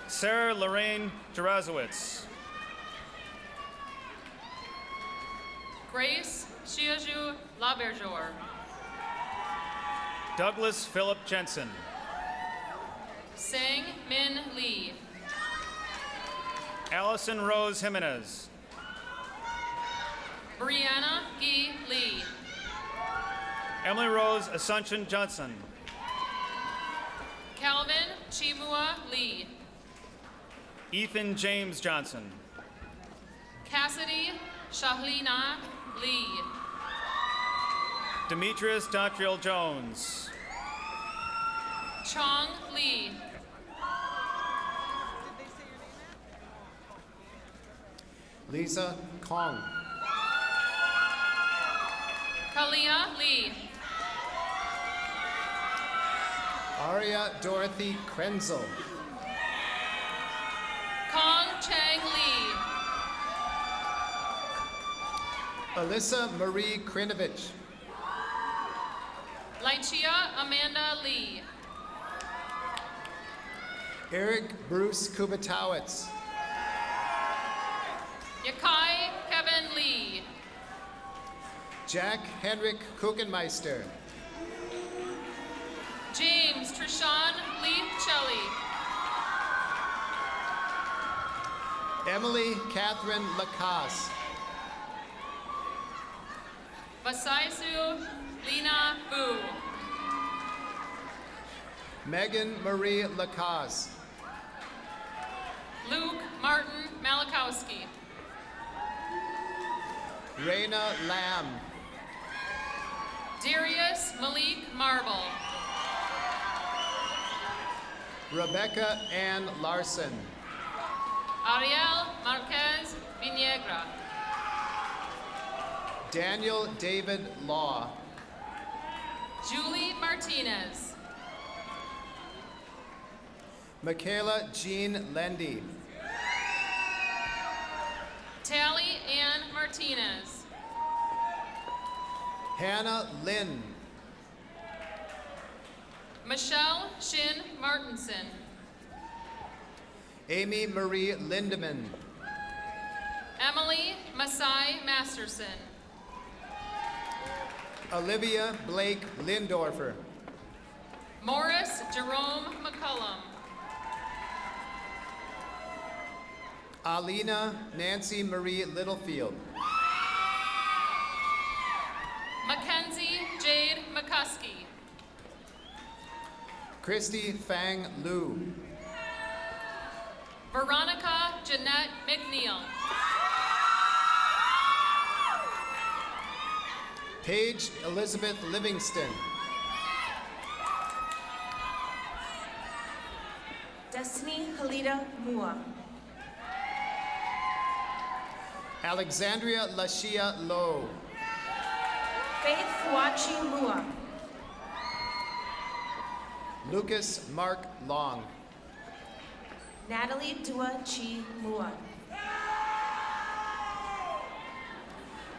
[SPEAKER 7] Sarah Lorraine Jarazowitz.
[SPEAKER 9] Grace Shiaju Laberjour.
[SPEAKER 7] Douglas Philip Jensen.
[SPEAKER 9] Sang Min Lee.
[SPEAKER 7] Allison Rose Jimenez.
[SPEAKER 9] Brianna Gee Lee.
[SPEAKER 7] Emily Rose Assumption Johnson.
[SPEAKER 9] Calvin Chimua Lee.
[SPEAKER 7] Ethan James Johnson.
[SPEAKER 9] Cassidy Shahlina Lee.
[SPEAKER 7] Demetrius Dontriel Jones.
[SPEAKER 9] Chong Lee.
[SPEAKER 1] Lisa Kong.
[SPEAKER 9] Kalia Lee.
[SPEAKER 1] Aria Dorothy Krenzel.
[SPEAKER 9] Kong Chang Lee.
[SPEAKER 1] Alyssa Marie Krinovich.
[SPEAKER 9] Lychia Amanda Lee.
[SPEAKER 1] Eric Bruce Kubatowitz.
[SPEAKER 9] Yakai Kevin Lee.
[SPEAKER 1] Jack Henrik Kuchenmeister.
[SPEAKER 9] James Trishan Lee Shelley.
[SPEAKER 1] Emily Catherine Lacasse.
[SPEAKER 9] Vasaisu Lena Boo.
[SPEAKER 1] Megan Marie Lacasse.
[SPEAKER 9] Luke Martin Malakowski.
[SPEAKER 1] Raina Lamb.
[SPEAKER 9] Darius Malik Marble.
[SPEAKER 1] Rebecca Ann Larson.
[SPEAKER 9] Ariel Marquez Vinegra.
[SPEAKER 1] Daniel David Law.
[SPEAKER 9] Julie Martinez.
[SPEAKER 1] Michaela Jean Lendy.
[SPEAKER 9] Tally Ann Martinez.
[SPEAKER 1] Hannah Lynn.
[SPEAKER 9] Michelle Shin Martinson.
[SPEAKER 1] Amy Marie Lindeman.
[SPEAKER 9] Emily Masai Masterson.
[SPEAKER 1] Olivia Blake Lindorfer.
[SPEAKER 9] Morris Jerome McCullum.
[SPEAKER 1] Alina Nancy Marie Littlefield.
[SPEAKER 9] Mackenzie Jade McCuskey.
[SPEAKER 1] Christy Fang Liu.
[SPEAKER 9] Veronica Jeanette McNeil.
[SPEAKER 1] Paige Elizabeth Livingston.
[SPEAKER 8] Destiny Halida Mua.
[SPEAKER 1] Alexandria Lashia Lowe.
[SPEAKER 8] Faith Fuachi Mua.
[SPEAKER 1] Lucas Mark Long.
[SPEAKER 8] Natalie Dua Chi Mua.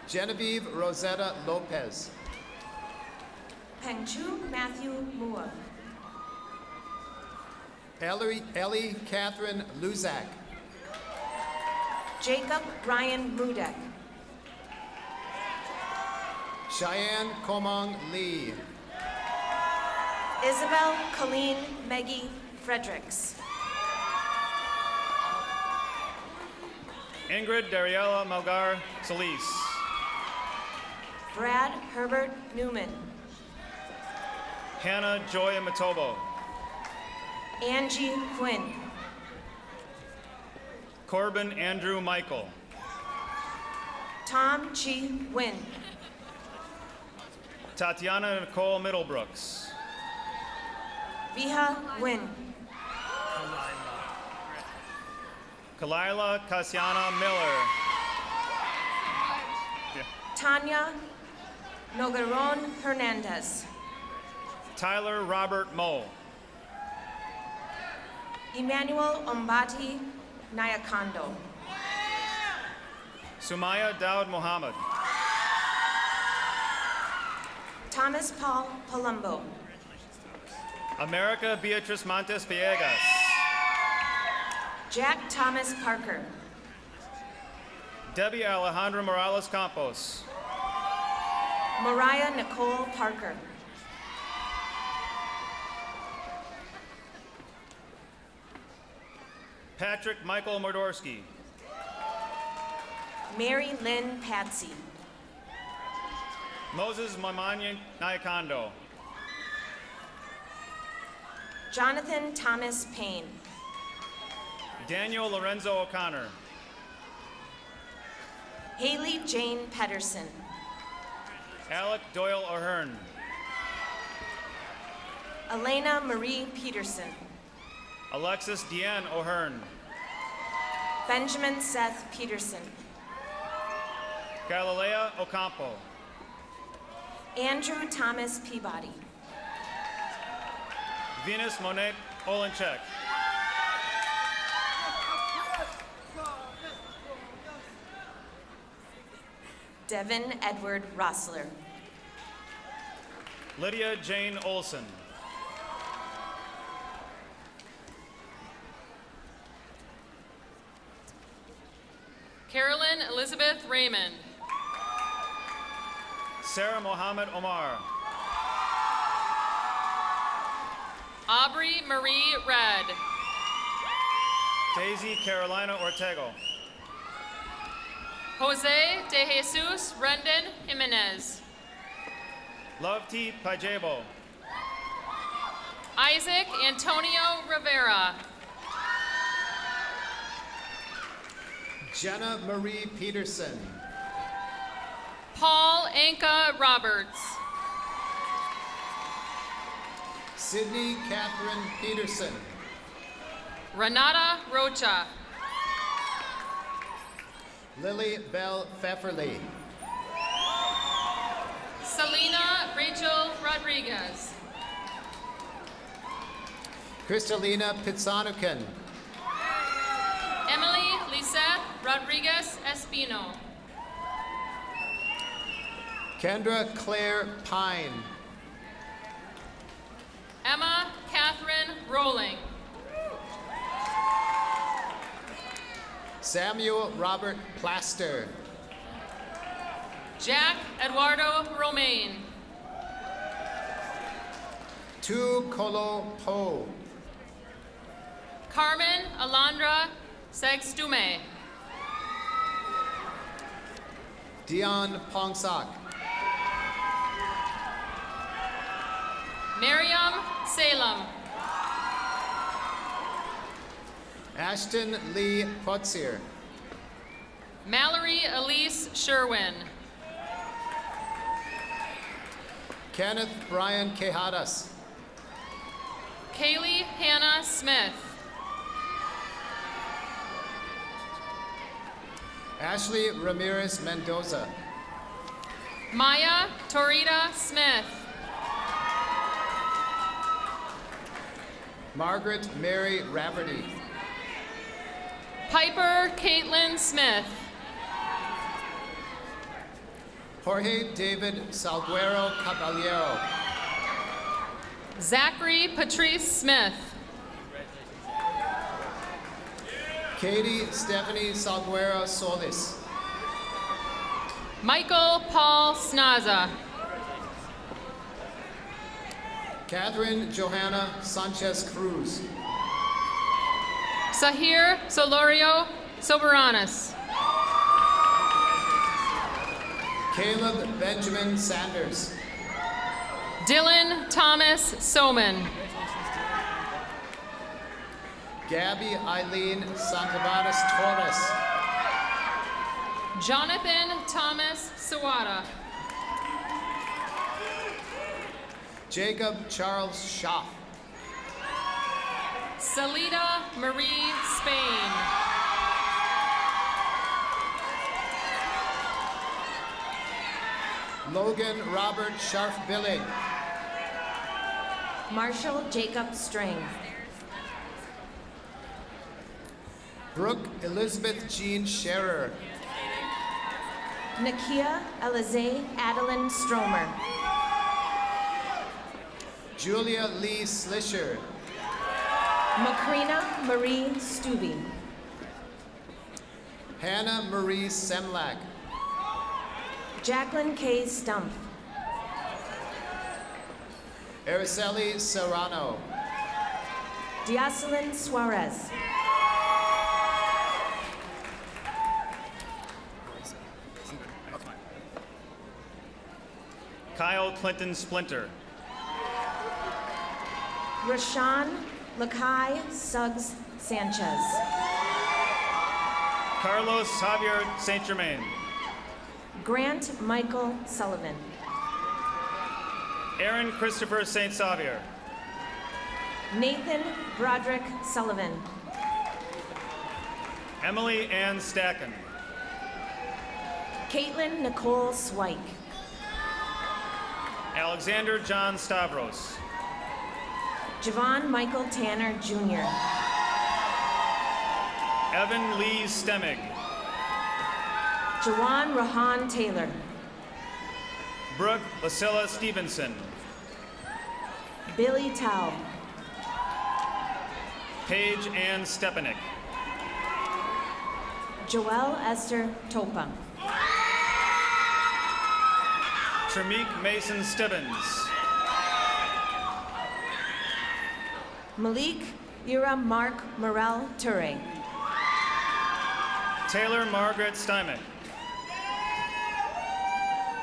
[SPEAKER 1] Genevieve Rosetta Lopez.
[SPEAKER 8] Pengchu Matthew Mua.
[SPEAKER 1] Ellie Catherine Luzak.
[SPEAKER 8] Jacob Ryan Rudek.
[SPEAKER 1] Cheyenne Komong Lee.
[SPEAKER 8] Isabel Colleen Meggie Fredericks.
[SPEAKER 7] Ingrid Dariella Malgar Solis.
[SPEAKER 8] Brad Herbert Newman.
[SPEAKER 7] Hannah Joy Matobo.
[SPEAKER 8] Angie Quinn.
[SPEAKER 7] Corbin Andrew Michael.
[SPEAKER 8] Tom Chi Wynn.
[SPEAKER 7] Tatiana Nicole Middlebrooks.
[SPEAKER 8] Viha Wynn.
[SPEAKER 7] Kalila Cassiana Miller.
[SPEAKER 8] Tanya Nogaron Hernandez.
[SPEAKER 7] Tyler Robert Moe.
[SPEAKER 8] Emmanuel Ombati Nyakando.
[SPEAKER 7] Sumaya Daud Mohammed.
[SPEAKER 8] Thomas Paul Palumbo.
[SPEAKER 7] America Beatrice Montes Villegas.
[SPEAKER 8] Jack Thomas Parker.
[SPEAKER 7] Debbie Alejandra Morales Campos.
[SPEAKER 8] Mariah Nicole Parker.
[SPEAKER 7] Patrick Michael Mordorsky.
[SPEAKER 8] Mary Lynn Patsy.
[SPEAKER 7] Moses Mamanya Nyakando.
[SPEAKER 8] Jonathan Thomas Payne.
[SPEAKER 7] Daniel Lorenzo O'Connor.
[SPEAKER 8] Haley Jane Pedersen.
[SPEAKER 7] Alec Doyle O'Hearn.
[SPEAKER 8] Elena Marie Peterson.
[SPEAKER 7] Alexis Deanne O'Hearn.
[SPEAKER 8] Benjamin Seth Peterson.
[SPEAKER 7] Galilea Ocampo.
[SPEAKER 8] Andrew Thomas Peabody.
[SPEAKER 7] Venus Monet Olenchek.
[SPEAKER 8] Devin Edward Rossler.
[SPEAKER 7] Lydia Jane Olson.
[SPEAKER 9] Carolyn Elizabeth Raymond.
[SPEAKER 7] Sarah Mohammed Omar.
[SPEAKER 9] Aubrey Marie Red.
[SPEAKER 7] Daisy Carolina Ortego.
[SPEAKER 9] Jose de Jesus Rendon Jimenez.
[SPEAKER 7] Love T. Pajebo.
[SPEAKER 9] Isaac Antonio Rivera.
[SPEAKER 1] Jenna Marie Peterson.
[SPEAKER 9] Paul Anka Roberts.
[SPEAKER 1] Sydney Catherine Peterson.
[SPEAKER 9] Renata Rocha.
[SPEAKER 1] Lily Bell Pfefferly.
[SPEAKER 9] Selena Rachel Rodriguez.
[SPEAKER 1] Kristalina Pitsanuken.
[SPEAKER 9] Emily Lisette Rodriguez Espino.
[SPEAKER 1] Kendra Claire Pine.
[SPEAKER 9] Emma Catherine Rowling.
[SPEAKER 1] Samuel Robert Plaster.
[SPEAKER 9] Jack Eduardo Romaine.
[SPEAKER 1] Tu Kolo Po.
[SPEAKER 9] Carmen Alondra Segstume.
[SPEAKER 1] Dion Pongsak.
[SPEAKER 9] Miriam Salem.
[SPEAKER 1] Ashton Lee Potzier.
[SPEAKER 9] Mallory Elise Sherwin.
[SPEAKER 1] Kenneth Brian Quejadas.
[SPEAKER 9] Kaylee Hannah Smith.
[SPEAKER 1] Ashley Ramirez Mendoza.
[SPEAKER 9] Maya Torita Smith.
[SPEAKER 1] Margaret Mary Rafferty.
[SPEAKER 9] Piper Caitlin Smith.
[SPEAKER 1] Jorge David Salguero Caballero.
[SPEAKER 9] Zachary Patrice Smith.
[SPEAKER 1] Katie Stephanie Salguero Solis.
[SPEAKER 9] Michael Paul Snaza.
[SPEAKER 1] Catherine Johanna Sanchez Cruz.
[SPEAKER 9] Sahir Solorio Soberanis.
[SPEAKER 1] Caleb Benjamin Sanders.
[SPEAKER 9] Dylan Thomas Soman.
[SPEAKER 1] Gabby Eileen Santabanas Torres.
[SPEAKER 9] Jonathan Thomas Sawada.
[SPEAKER 1] Jacob Charles Schaff.
[SPEAKER 9] Salida Marie Spain.
[SPEAKER 1] Logan Robert Sharf Billing.
[SPEAKER 8] Marshall Jacob String.
[SPEAKER 1] Brooke Elizabeth Jean Scherer.
[SPEAKER 8] Nakia Alize Adeline Stromer.
[SPEAKER 1] Julia Lee Slisher.
[SPEAKER 8] Macrina Marie Stubbe.
[SPEAKER 1] Hannah Marie Semlak.
[SPEAKER 8] Jacqueline K. Stump.
[SPEAKER 1] Araceli Serrano.
[SPEAKER 8] Diacelyn Suarez.
[SPEAKER 7] Kyle Clinton Splinter.
[SPEAKER 8] Rashawn Lakai Suggs Sanchez.
[SPEAKER 7] Carlos Javier St. Germain.
[SPEAKER 8] Grant Michael Sullivan.
[SPEAKER 7] Aaron Christopher St. Xavier.
[SPEAKER 8] Nathan Broderick Sullivan.
[SPEAKER 7] Emily Ann Stacken.
[SPEAKER 8] Caitlin Nicole Swike.
[SPEAKER 7] Alexander John Stavros.
[SPEAKER 8] Javon Michael Tanner Jr.
[SPEAKER 7] Evan Lee Stemmig.
[SPEAKER 8] Jawan Rahan Taylor.
[SPEAKER 7] Brooke Lucilla Stevenson.
[SPEAKER 8] Billy Tao.
[SPEAKER 7] Paige Ann Stepanik.
[SPEAKER 8] Joelle Esther Topa.
[SPEAKER 7] Tremik Mason Stibbins.
[SPEAKER 8] Malik Ira Mark Morel Ture.
[SPEAKER 7] Taylor Margaret Steinman.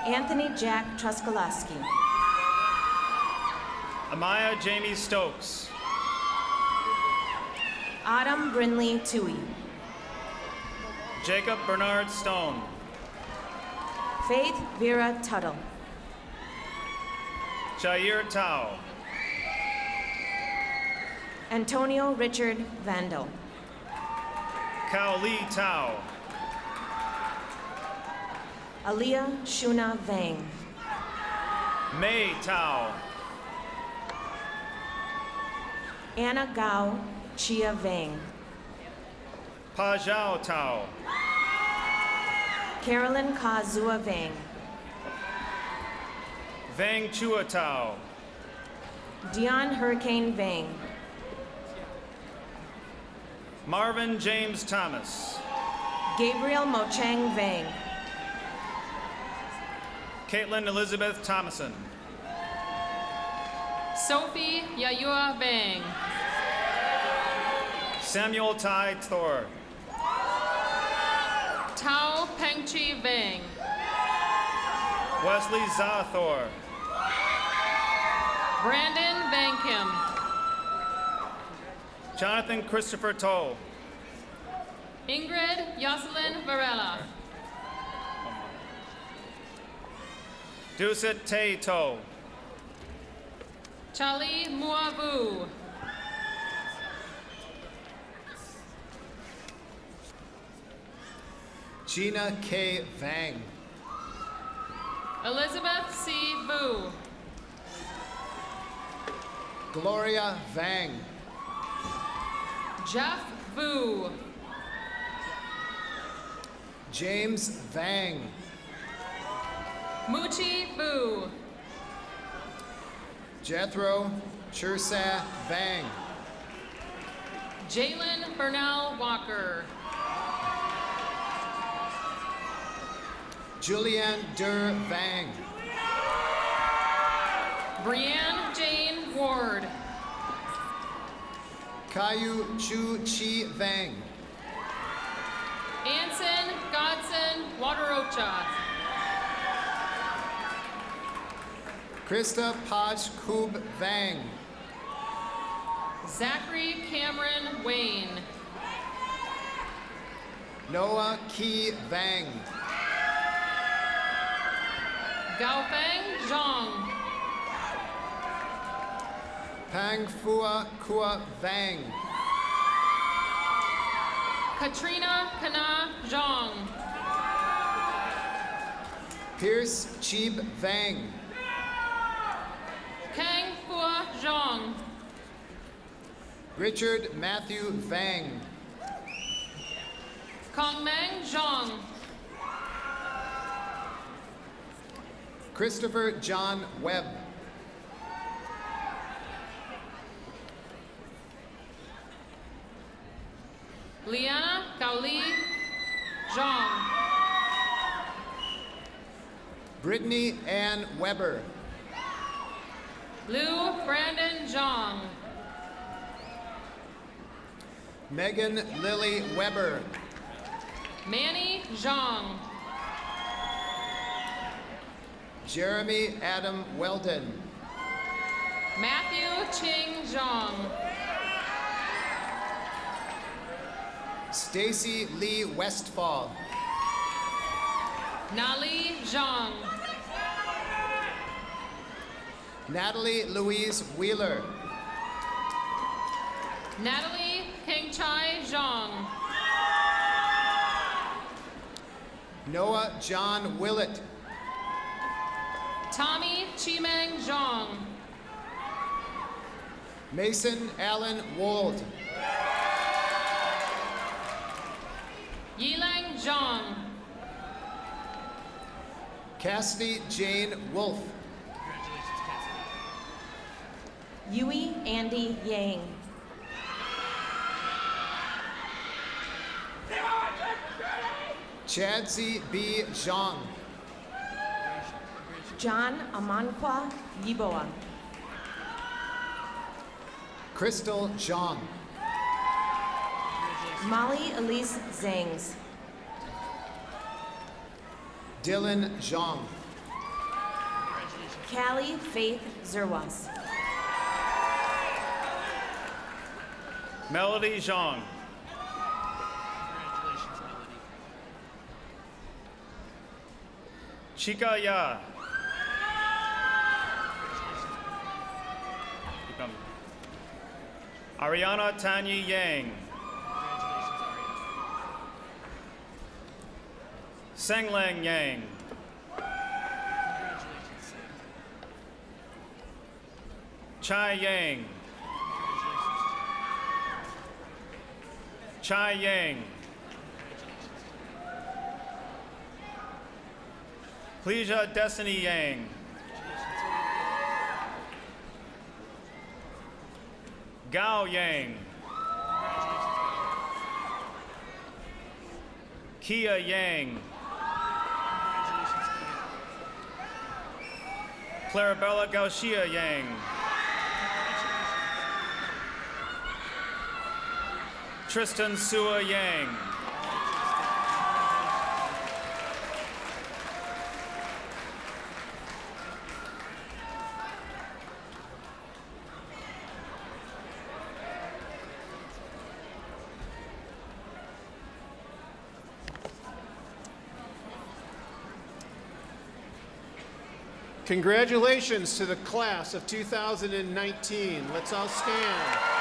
[SPEAKER 8] Anthony Jack Truskolaski.
[SPEAKER 7] Amaya Jamie Stokes.
[SPEAKER 8] Autumn Brinley Tui.
[SPEAKER 7] Jacob Bernard Stone.
[SPEAKER 8] Faith Vera Tuttle.
[SPEAKER 7] Jair Tao.
[SPEAKER 8] Antonio Richard Vandal.
[SPEAKER 7] Kao Lee Tao.
[SPEAKER 8] Aliyah Shuna Vang.
[SPEAKER 7] Mei Tao.
[SPEAKER 8] Anna Gao Chia Vang.
[SPEAKER 7] Pa Zhao Tao.
[SPEAKER 8] Carolyn Ka Zua Vang.
[SPEAKER 7] Vang Chua Tao.
[SPEAKER 8] Dion Hurricane Vang.
[SPEAKER 7] Marvin James Thomas.
[SPEAKER 8] Gabriel Mochang Vang.
[SPEAKER 7] Caitlin Elizabeth Thomason.
[SPEAKER 9] Sophie Yayua Vang.
[SPEAKER 7] Samuel Tai Thor.
[SPEAKER 9] Tao Pengchi Vang.
[SPEAKER 7] Wesley Za Thor.
[SPEAKER 9] Brandon Van Kim.
[SPEAKER 7] Jonathan Christopher Toll.
[SPEAKER 9] Ingrid Jocelyn Varela.
[SPEAKER 7] Dusit Tay To.
[SPEAKER 9] Charlie Muavu.
[SPEAKER 1] Gina K. Vang.
[SPEAKER 9] Elizabeth C. Vu.
[SPEAKER 1] Gloria Vang.
[SPEAKER 9] Jeff Vu.
[SPEAKER 1] James Vang.
[SPEAKER 9] Muchi Vu.
[SPEAKER 1] Jethro Chursa Vang.
[SPEAKER 9] Jalen Bernal Walker.
[SPEAKER 1] Julianne Dur Vang.
[SPEAKER 9] Brianne Jane Ward.
[SPEAKER 1] Caillou Chu Chi Vang.
[SPEAKER 9] Anson Godson Wadarocha.
[SPEAKER 1] Krista Paj Kub Vang.
[SPEAKER 9] Zachary Cameron Wayne.
[SPEAKER 1] Noah Ki Vang.
[SPEAKER 9] Gaofeng Zhang.
[SPEAKER 1] Pang Fua Kua Vang.
[SPEAKER 9] Katrina Kana Zhang.
[SPEAKER 1] Pierce Cheeb Vang.
[SPEAKER 9] Kang Fua Zhang.
[SPEAKER 1] Richard Matthew Vang.
[SPEAKER 9] Kongmeng Zhang.
[SPEAKER 1] Christopher John Webb.
[SPEAKER 9] Liana Gaoli Zhang.
[SPEAKER 1] Brittany Ann Weber.
[SPEAKER 9] Liu Brandon Zhang.
[SPEAKER 1] Megan Lily Weber.
[SPEAKER 9] Manny Zhang.
[SPEAKER 1] Jeremy Adam Weldon.
[SPEAKER 9] Matthew Ching Zhang.
[SPEAKER 1] Stacy Lee Westfall.
[SPEAKER 9] Nali Zhang.
[SPEAKER 1] Natalie Louise Wheeler.
[SPEAKER 9] Natalie Kingchai Zhang.
[SPEAKER 1] Noah John Willett.
[SPEAKER 9] Tommy Chimeng Zhang.
[SPEAKER 1] Mason Allen Wold.
[SPEAKER 9] Yilang Zhang.
[SPEAKER 1] Cassidy Jane Wolf.
[SPEAKER 8] Yui Andy Yang.
[SPEAKER 1] Chadsy B. Zhang.
[SPEAKER 8] John Amankwa Yiboa.
[SPEAKER 1] Crystal Zhang.
[SPEAKER 8] Molly Elise Zangs.
[SPEAKER 1] Dylan Zhang.
[SPEAKER 8] Callie Faith Zerwas.
[SPEAKER 7] Melody Zhang. Chika Ya. Keep coming. Ariana Tanya Yang. Senglang Yang. Chai Yang. Chai Yang. Pleasure Destiny Yang. Gao Yang. Kia Yang. Clarabella Gauchia Yang. Tristan Sua Yang.
[SPEAKER 1] Congratulations to the class of 2019. Let's all stand.